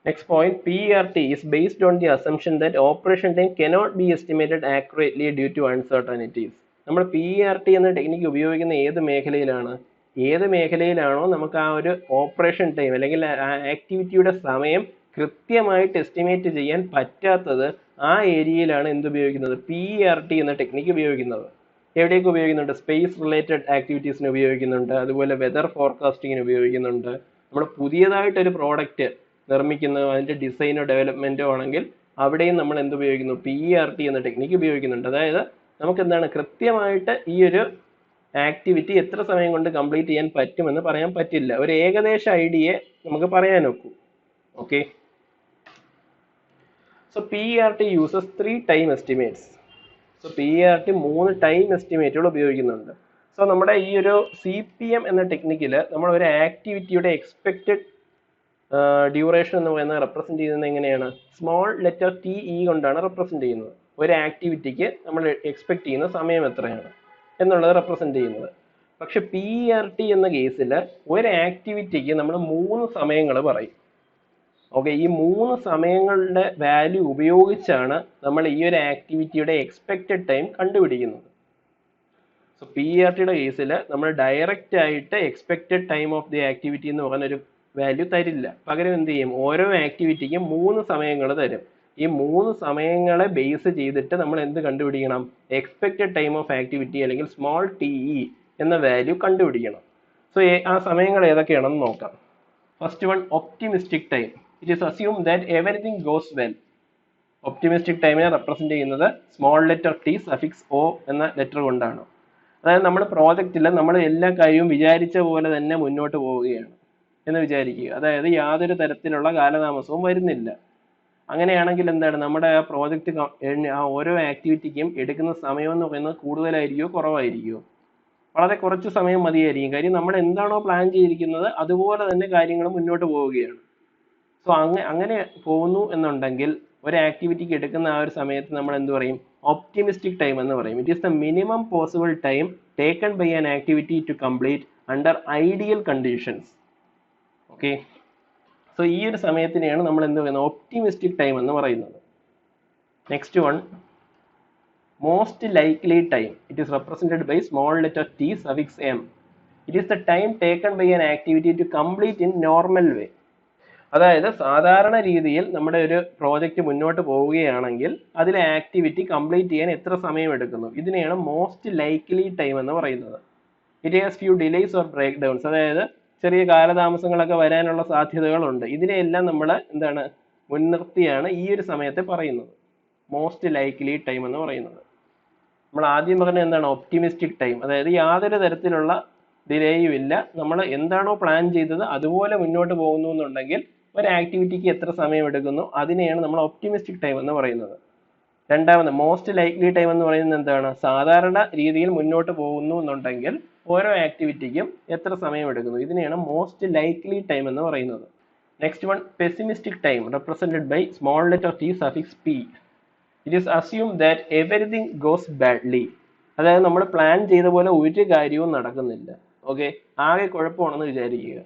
Next point, PERT is based on the assumption that operation time cannot be estimated accurately due to uncertainties. നമ്മൾ PERT എന്ന ടെക്നിക്ക് ഉപയോഗിക്കുന്ന ഏത് മേഖലയിലാണ്, ഏത് മേഖലയിലാണോ നമുക്ക് ആ ഒരു ഓപ്പറേഷൻ ടൈം അല്ലെങ്കിൽ ആക്ടിവിറ്റിയുടെ സമയം കൃത്യമായിട്ട് എസ്റ്റിമേറ്റ് ചെയ്യാൻ പറ്റാത്തത്, ആ ഏരിയയിലാണ് എന്ത് ഉപയോഗിക്കുന്നത്, PERT എന്ന ടെക്നിക്ക് ഉപയോഗിക്കുന്നത്. എവിടെയൊക്കെ ഉപയോഗിക്കുന്നുണ്ട്, സ്പേസ് റിലേറ്റഡ് ആക്ടിവിറ്റീസിന് ഉപയോഗിക്കുന്നുണ്ട്, അതുപോലെ വെതർ ഫോർകാസ്റ്റിങ്ങിന് ഉപയോഗിക്കുന്നുണ്ട്. നമ്മൾ പുതിയതായിട്ടൊരു പ്രോഡക്റ്റ് നിർമ്മിക്കുന്നത്, അതിൻ്റെ ഡിസൈനോ ഡെവലപ്മെൻറ്റോ ആണെങ്കിൽ അവിടെയും നമ്മൾ എന്ത് ഉപയോഗിക്കുന്നു, PERT എന്ന ടെക്നിക്ക് ഉപയോഗിക്കുന്നുണ്ട്. അതായത് നമുക്ക് എന്താണ്, കൃത്യമായിട്ട് ഈ ഒരു ആക്ടിവിറ്റി എത്ര സമയം കൊണ്ട് കംപ്ലീറ്റ് ചെയ്യാൻ പറ്റുമെന്ന് പറയാൻ പറ്റില്ല. ഒരു ഏകദേശ ഐഡിയ നമുക്ക് പറയാൻ ഒക്കും. Okay, so PERT uses 3 time estimates. So PERT 3 time എസ്റ്റിമേറ്റുകൾ ഉപയോഗിക്കുന്നുണ്ട്. സോ നമ്മുടെ ഈ ഒരു CPM എന്ന ടെക്നിക്കിൽ നമ്മൾ ഒരു ആക്ടിവിറ്റിയുടെ എക്സ്പെക്റ്റഡ് ഡ്യൂറേഷൻ എന്ന് പറയുന്നത് റെപ്രസെന്റ് ചെയ്യുന്നത് എങ്ങനെയാണ്, സ്മോൾ ലെറ്റർ TE കൊണ്ടാണ് റെപ്രസെന്റ് ചെയ്യുന്നത്. ഒരു ആക്ടിവിറ്റിക്ക് നമ്മൾ എക്സ്പെക്ട് ചെയ്യുന്ന സമയം എത്രയാണ് എന്നുള്ളത് റെപ്രസെന്റ് ചെയ്യുന്നത്. പക്ഷെ PERT എന്ന കേസിൽ ഒരു ആക്ടിവിറ്റിക്ക് നമ്മൾ 3 സമയങ്ങൾ പറയും. ഓക്കെ, ഈ 3 സമയങ്ങളുടെ വാല്യൂ ഉപയോഗിച്ചാണ് നമ്മൾ ഈ ഒരു ആക്ടിവിറ്റിയുടെ എക്സ്പെക്റ്റഡ് ടൈം കണ്ടുപിടിക്കുന്നത്. സോ PERTയുടെ കേസിൽ നമ്മൾ ഡയറക്റ്റ് ആയിട്ട് expected time of the activity എന്ന് പറഞ്ഞൊരു വാല്യൂ തരില്ല. പകരം എന്ത് ചെയ്യും, ഓരോ ആക്ടിവിറ്റിക്കും 3 സമയങ്ങൾ തരും. ഈ 3 സമയങ്ങളെ ബേസ് ചെയ്തിട്ട് നമ്മൾ എന്ത് കണ്ടുപിടിക്കണം, എക്സ്പെക്റ്റഡ് ടൈം ഓഫ് ആക്ടിവിറ്റി അല്ലെങ്കിൽ സ്മോൾ TE എന്ന വാല്യൂ കണ്ടുപിടിക്കണം. സോ ആ സമയങ്ങൾ ഏതൊക്കെയാണെന്ന് നോക്കാം. First one, optimistic time. It is assume that everything goes well. Optimistic ടൈമിനെ റെപ്രസെന്റ് ചെയ്യുന്നത് small letter T suffix O എന്ന ലെറ്റർ കൊണ്ടാണ്. അതായത് നമ്മുടെ പ്രോജക്റ്റിൽ നമ്മൾ എല്ലാ കാര്യവും വിചാരിച്ച പോലെ തന്നെ മുന്നോട്ട് പോവുകയാണ് എന്ന് വിചാരിക്കുക. അതായത് യാതൊരു തരത്തിലുള്ള കാലതാമസവും വരുന്നില്ല. അങ്ങനെയാണെങ്കിൽ എന്താണ്, നമ്മുടെ ആ പ്രോജക്റ്റ് ആ ഓരോ ആക്ടിവിറ്റിക്കും എടുക്കുന്ന സമയം എന്ന് പറയുന്നത് കൂടുതലായിരിക്കുമോ കുറവായിരിക്കുമോ, വളരെ കുറച്ച് സമയം മതിയായിരിക്കും. കാര്യം നമ്മൾ എന്താണോ പ്ലാൻ ചെയ്തിരിക്കുന്നത് അതുപോലെ തന്നെ കാര്യങ്ങൾ മുന്നോട്ട് പോവുകയാണ്. സോ അങ്ങനെ പോകുന്നു എന്നുണ്ടെങ്കിൽ ഒരു ആക്ടിവിറ്റിക്ക് എടുക്കുന്ന ആ ഒരു സമയത്ത് നമ്മൾ എന്ത് പറയും, ഒപ്റ്റിമിസ്റ്റിക് ടൈം എന്ന് പറയും. It is the minimum possible time taken by an activity to complete under ideal conditions. Okay, so ഈ ഒരു സമയത്തിനെയാണ് നമ്മൾ എന്ത് പറയുന്നത്, ഒപ്റ്റിമിസ്റ്റിക് ടൈം എന്ന് പറയുന്നത്. Next one, most likely time. It is represented by small letter T suffix M. It is the time taken by an activity to complete in normal way. അതായത് സാധാരണ രീതിയിൽ നമ്മുടെ ഒരു പ്രോജക്റ്റ് മുന്നോട്ട് പോവുകയാണെങ്കിൽ അതിലെ ആക്ടിവിറ്റി കംപ്ലീറ്റ് ചെയ്യാൻ എത്ര സമയം എടുക്കുന്നു, ഇതിനെയാണ് മോസ്റ്റ് ലൈക്ലി ടൈം എന്ന് പറയുന്നത്. It has few delays or breakdowns. അതായത് ചെറിയ കാലതാമസങ്ങളൊക്കെ വരാനുള്ള സാധ്യതകളുണ്ട്. ഇതിനെയെല്ലാം നമ്മൾ എന്താണ് മുൻനിർത്തിയാണ് ഈ ഒരു സമയത്തെ പറയുന്നത് മോസ്റ്റ് ലൈക്ലി ടൈം എന്ന് പറയുന്നത്. നമ്മൾ ആദ്യം പറഞ്ഞത് എന്താണ്, ഒപ്റ്റിമിസ്റ്റിക് ടൈം. അതായത് യാതൊരു തരത്തിലുള്ള ഡിലേയും ഇല്ല, നമ്മൾ എന്താണോ പ്ലാൻ ചെയ്തത് അതുപോലെ മുന്നോട്ട് പോകുന്നു എന്നുണ്ടെങ്കിൽ ഒരു ആക്ടിവിറ്റിക്ക് എത്ര സമയം എടുക്കുന്നു അതിനെയാണ് നമ്മൾ ഒപ്റ്റിമിസ്റ്റിക് ടൈം എന്ന് പറയുന്നത്. രണ്ടാമത് മോസ്റ്റ് ലൈക്ലി ടൈം എന്ന് പറയുന്നത് എന്താണ്? സാധാരണ രീതിയിൽ മുന്നോട്ട് പോകുന്നു എന്നുണ്ടെങ്കിൽ ഓരോ ആക്ടിവിറ്റിക്കും എത്ര സമയം എടുക്കുന്നു, ഇതിനെയാണ് മോസ്റ്റ് ലൈക്ലി ടൈം എന്ന് പറയുന്നത്. Next one pessimistic time represented by small letter T suffix P. It is assume that everything goes badly. അതായത് നമ്മൾ പ്ലാൻ ചെയ്ത പോലെ ഒരു കാര്യവും നടക്കുന്നില്ല. ഓക്കെ, ആകെ കുഴപ്പമാണെന്ന് വിചാരിക്കുക.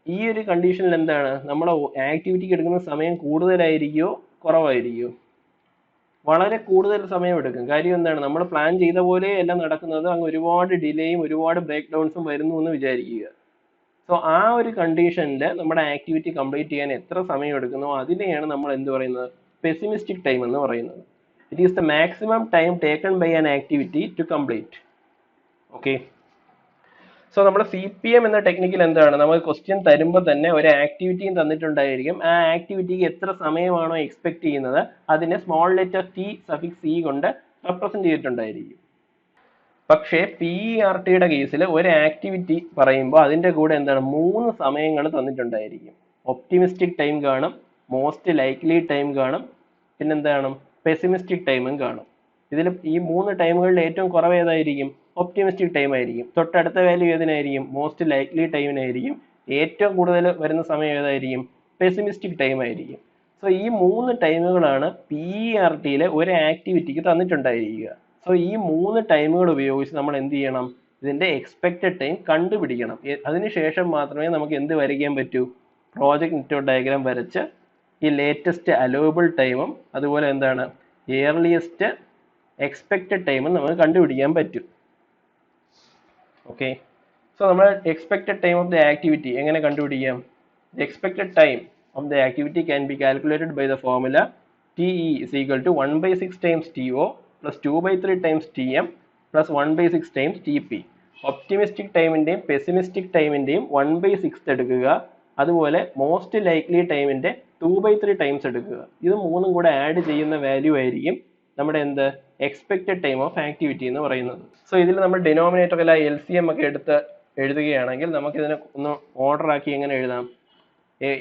ഈ ഒരു കണ്ടീഷനിൽ എന്താണ്, നമ്മുടെ ആക്ടിവിറ്റിക്ക് എടുക്കുന്ന സമയം കൂടുതലായിരിക്കുമോ കുറവായിരിക്കുമോ? വളരെ കൂടുതൽ സമയം എടുക്കും. കാര്യം എന്താണ്, നമ്മൾ പ്ലാൻ ചെയ്ത പോലെ എല്ലാം നടക്കുന്നത്, അങ്ങ് ഒരുപാട് ഡിലേയും ഒരുപാട് ബ്രേക്ക് ഡൗൺസും വരുന്നു എന്ന് വിചാരിക്കുക. സോ ആ ഒരു കണ്ടീഷനിൽ നമ്മുടെ ആക്ടിവിറ്റി കംപ്ലീറ്റ് ചെയ്യാൻ എത്ര സമയം എടുക്കുന്നോ അതിനെയാണ് നമ്മൾ എന്ത് പറയുന്നത്? പെസിമിസ്റ്റിക് ടൈം എന്ന് പറയുന്നത്. It is the maximum time taken by an activity to complete. Okay, so നമ്മുടെ CPM എന്ന ടെക്നിക്കിൽ എന്താണ്, നമുക്ക് ക്വസ്റ്റ്യൻ തരുമ്പോൾ തന്നെ ഒരു ആക്ടിവിറ്റിയും തന്നിട്ടുണ്ടായിരിക്കും. ആ ആക്ടിവിറ്റിക്ക് എത്ര സമയമാണോ എക്സ്പെക്ട് ചെയ്യുന്നത് അതിനെ small letter T suffix E കൊണ്ട് റെപ്രസെന്റ് ചെയ്തിട്ടുണ്ടായിരിക്കും. പക്ഷേ PERTയുടെ കേസിൽ ഒരു ആക്ടിവിറ്റി പറയുമ്പോൾ അതിന്റെ കൂടെ എന്താണ്, 3 സമയങ്ങൾ തന്നിട്ടുണ്ടായിരിക്കും. ഒപ്റ്റിമിസ്റ്റിക് ടൈം കാണും, മോസ്റ്റ് ലൈക്ലി ടൈം കാണും, പിന്നെന്താണ്, പെസിമിസ്റ്റിക് ടൈമും കാണും. ഇതിൽ ഈ 3 ടൈമുകളിൽ ഏറ്റവും കുറവ് ഏതായിരിക്കും? ഒപ്റ്റിമിസ്റ്റിക് ടൈം ആയിരിക്കും. തൊട്ടടുത്ത വാല്യൂ ഏതിനായിരിക്കും? മോസ്റ്റ് ലൈക്ലി ടൈമിനായിരിക്കും. ഏറ്റവും കൂടുതൽ വരുന്ന സമയം ഏതായിരിക്കും? പെസിമിസ്റ്റിക് ടൈം ആയിരിക്കും. സോ ഈ 3 ടൈമുകളാണ് PERTയിലെ ഒരു ആക്ടിവിറ്റിക്ക് തന്നിട്ടുണ്ടായിരിക്കുക. സോ ഈ 3 ടൈമുകൾ ഉപയോഗിച്ച് നമ്മൾ എന്ത് ചെയ്യണം? ഇതിന്റെ എക്സ്പെക്റ്റഡ് ടൈം കണ്ടുപിടിക്കണം. അതിനുശേഷം മാത്രമേ നമുക്ക് എന്ത് വരയ്ക്കാൻ പറ്റൂ? പ്രോജക്റ്റ് നെറ്റ്വർക്ക് ഡയഗ്രാം വരച്ച് ഈ ലേറ്റസ്റ്റ് അലോവബിൾ ടൈമും അതുപോലെ എന്താണ് ഏർലിയസ്റ്റ് എക്സ്പെക്റ്റഡ് ടൈമും നമുക്ക് കണ്ടുപിടിക്കാൻ പറ്റും. ഓക്കെ, സോ നമ്മൾ expected time of the activity എങ്ങനെ കണ്ടുപിടിക്കാം? The expected time of the activity can be calculated by the formula TE is equal to 1/6 times TO plus 2/3 times TM plus 1/6 times TP. Optimistic ടൈമിന്റെയും pessimistic ടൈമിന്റെയും 1/6 എടുക്കുക, അതുപോലെ most likely ടൈമിന്റെ 2/3 times എടുക്കുക. ഇത് മൂന്നും കൂടെ ആഡ് ചെയ്യുന്ന വാല്യൂ ആയിരിക്കും നമ്മുടെ എന്ത് എക്സ്പെക്റ്റഡ് ടൈം ഓഫ് ആക്ടിവിറ്റി എന്ന് പറയുന്നത്. സോ ഇതിൽ നമ്മൾ ഡിനോമിനേറ്റർ അല്ല LCM ഒക്കെ എടുത്ത് എഴുതുകയാണെങ്കിൽ നമുക്ക് ഇതിനെ ഒന്ന് ഓർഡർ ആക്കി എങ്ങനെ എഴുതാം?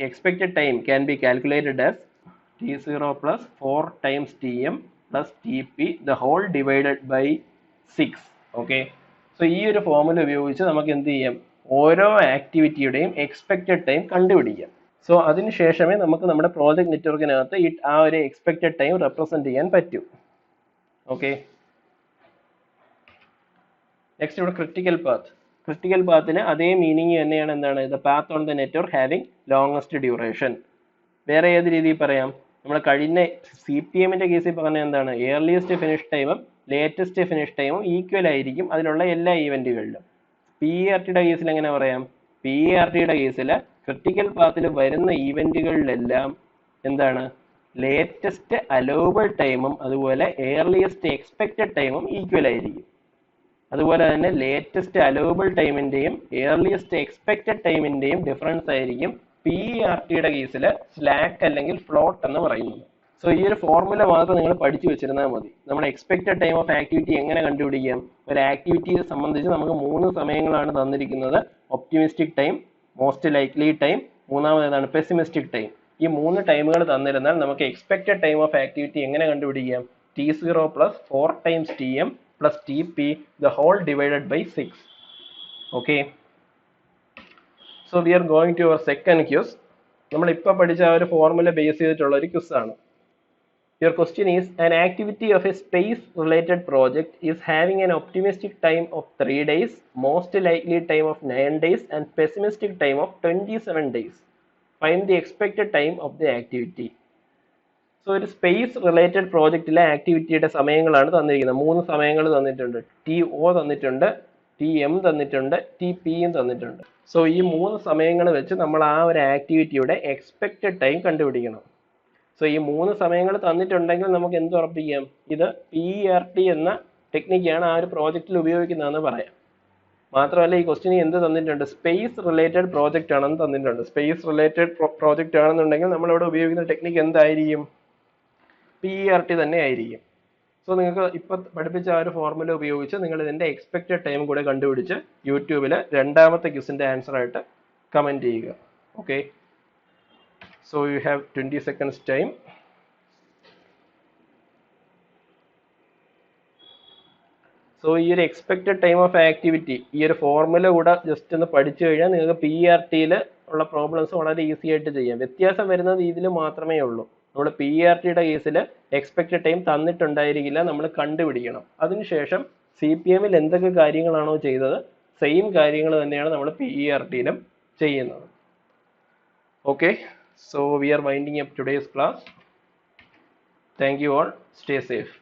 Expected time can be calculated as T0 plus 4 times TM plus TP the whole divided by 6. Okay, so ഈ ഒരു ഫോർമുല ഉപയോഗിച്ച് നമുക്ക് എന്ത് ചെയ്യാം? ഓരോ ആക്ടിവിറ്റിയുടെയും എക്സ്പെക്റ്റഡ് ടൈം കണ്ടുപിടിക്കാം. സോ അതിനുശേഷമേ നമുക്ക് നമ്മുടെ പ്രോജക്റ്റ് നെറ്റ്വർക്കിനകത്ത് ആ ഒരു എക്സ്പെക്റ്റഡ് ടൈം റെപ്രസെന്റ് ചെയ്യാൻ പറ്റൂ. ഓക്കെ, നെക്സ്റ്റ് ഇവിടെ ക്രിട്ടിക്കൽ പാത്ത്. ക്രിട്ടിക്കൽ പാത്തിന് അതേ മീനിങ് തന്നെയാണ്. എന്താണ്? The path on the network having longest duration. വേറെ ഏത് രീതിയിൽ പറയാം? നമ്മൾ കഴിഞ്ഞ CPMന്റെ കേസിൽ പറഞ്ഞ എന്താണ്, ഏർലിയസ്റ്റ് ഫിനിഷ് ടൈമും ലേറ്റസ്റ്റ് ഫിനിഷ് ടൈമും ഈക്വൽ ആയിരിക്കും അതിലുള്ള എല്ലാ ഈവന്റുകളിലും. PERTയുടെ കേസിൽ എങ്ങനെ പറയാം? PERTയുടെ കേസിൽ ക്രിട്ടിക്കൽ പാത്തിൽ വരുന്ന ഈവന്റുകളിലെല്ലാം എന്താണ്, ലേറ്റസ്റ്റ് അലോവബിൾ ടൈമും അതുപോലെ ഏർലിയസ്റ്റ് എക്സ്പെക്റ്റഡ് ടൈമും ഈക്വൽ ആയിരിക്കും. അതുപോലെ തന്നെ ലേറ്റസ്റ്റ് അലോവബിൾ ടൈമിന്റെയും ഏർലിയസ്റ്റ് എക്സ്പെക്റ്റഡ് ടൈമിന്റെയും ഡിഫറൻസ് ആയിരിക്കും PERTയുടെ കേസിൽ സ്ലാക്ക് അല്ലെങ്കിൽ ഫ്ലോട്ട് എന്ന് പറയുന്നത്. സോ ഈ ഒരു ഫോർമുല മാത്രം നിങ്ങൾ പഠിച്ചു വെച്ചിരുന്നാൽ മതി. നമ്മുടെ എക്സ്പെക്റ്റഡ് ടൈം ഓഫ് ആക്ടിവിറ്റി എങ്ങനെ കണ്ടുപിടിക്കാം? ഒരു ആക്ടിവിറ്റിയെ സംബന്ധിച്ച് നമുക്ക് 3 സമയങ്ങളാണ് തന്നിരിക്കുന്നത്. Optimistic time, most likely time, മൂന്നാമതാണ് പെസിമിസ്റ്റിക് ടൈം. ഈ 3 ടൈമുകൾ തന്നിരുന്നാൽ നമുക്ക് എക്സ്പെക്റ്റഡ് ടൈം ഓഫ് ആക്ടിവിറ്റി എങ്ങനെ കണ്ടുപിടിക്കാം? T0 plus 4 times TM plus TP the whole divided by 6. Okay. So we are going to our second quiz. നമ്മൾ ഇപ്പോൾ പഠിച്ച ആ ഒരു ഫോർമുല ബേസ് ചെയ്തിട്ടുള്ള ഒരു ക്വിസ് ആണ്. Your question is, an activity of a space related project is having an optimistic time of 3 days, most likely time of 9 days and pessimistic time of 27 days. Find the expected time of the activity. So ഒരു space related പ്രോജക്റ്റിലെ ആക്ടിവിറ്റിയുടെ സമയങ്ങളാണ് തന്നിരിക്കുന്നത്. 3 സമയങ്ങൾ തന്നിട്ടുണ്ട്. TO തന്നിട്ടുണ്ട്, TM തന്നിട്ടുണ്ട്, TPയും തന്നിട്ടുണ്ട്. So ഈ 3 സമയങ്ങൾ വെച്ച് നമ്മൾ ആ ഒരു ആക്ടിവിറ്റിയുടെ എക്സ്പെക്റ്റഡ് ടൈം കണ്ടുപിടിക്കണം. സോ ഈ 3 സമയങ്ങൾ തന്നിട്ടുണ്ടെങ്കിൽ നമുക്ക് എന്ത് ഉറപ്പിക്കാം? ഇത് PERT എന്ന ടെക്നിക്കാണ് ആ ഒരു പ്രോജക്റ്റിൽ ഉപയോഗിക്കുന്നതെന്ന് പറയാം. മാത്രമല്ല ഈ ക്വസ്റ്റ്യൻ എന്ത് തന്നിട്ടുണ്ട്? സ്പേസ് റിലേറ്റഡ് പ്രോജക്റ്റ് ആണെന്ന് തന്നിട്ടുണ്ട്. സ്പേസ് റിലേറ്റഡ് പ്രോജക്റ്റ് ആണെന്നുണ്ടെങ്കിൽ നമ്മളിവിടെ ഉപയോഗിക്കുന്ന ടെക്നിക്ക് എന്തായിരിക്കും? PERT തന്നെ ആയിരിക്കും. സോ നിങ്ങൾക്ക് ഇപ്പോൾ പഠിപ്പിച്ച ആ ഒരു ഫോർമുല ഉപയോഗിച്ച് നിങ്ങൾ ഇതിൻ്റെ എക്സ്പെക്റ്റഡ് ടൈം കൂടെ കണ്ടുപിടിച്ച് യൂട്യൂബിൽ രണ്ടാമത്തെ ക്വസ്റ്റിൻ്റെ ആൻസർ ആയിട്ട് കമൻറ്റ് ചെയ്യുക. Okay. So you have 20 seconds time. So ഈ ഒരു എക്സ്പെക്റ്റഡ് ടൈം ഓഫ് ആക്ടിവിറ്റി ഈ ഒരു ഫോർമുല കൂടെ ജസ്റ്റ് ഒന്ന് പഠിച്ചു കഴിഞ്ഞാൽ നിങ്ങൾക്ക് PERT ഉള്ള പ്രോബ്ലംസ് വളരെ ഈസി ആയിട്ട് ചെയ്യാം. വ്യത്യാസം വരുന്നത് ഇതിൽ മാത്രമേ ഉള്ളൂ. നമ്മൾ PERT കേസിൽ എക്സ്പെക്റ്റഡ് ടൈം തന്നിട്ടുണ്ടായിരിക്കില്ല, നമ്മൾ കണ്ടുപിടിക്കണം. അതിനുശേഷം CPM എന്തൊക്കെ കാര്യങ്ങളാണോ ചെയ്തത് സെയിം കാര്യങ്ങൾ തന്നെയാണ് നമ്മൾ PERT ചെയ്യുന്നത്. Okay, so we R winding up today's class. Thank you all, stay safe.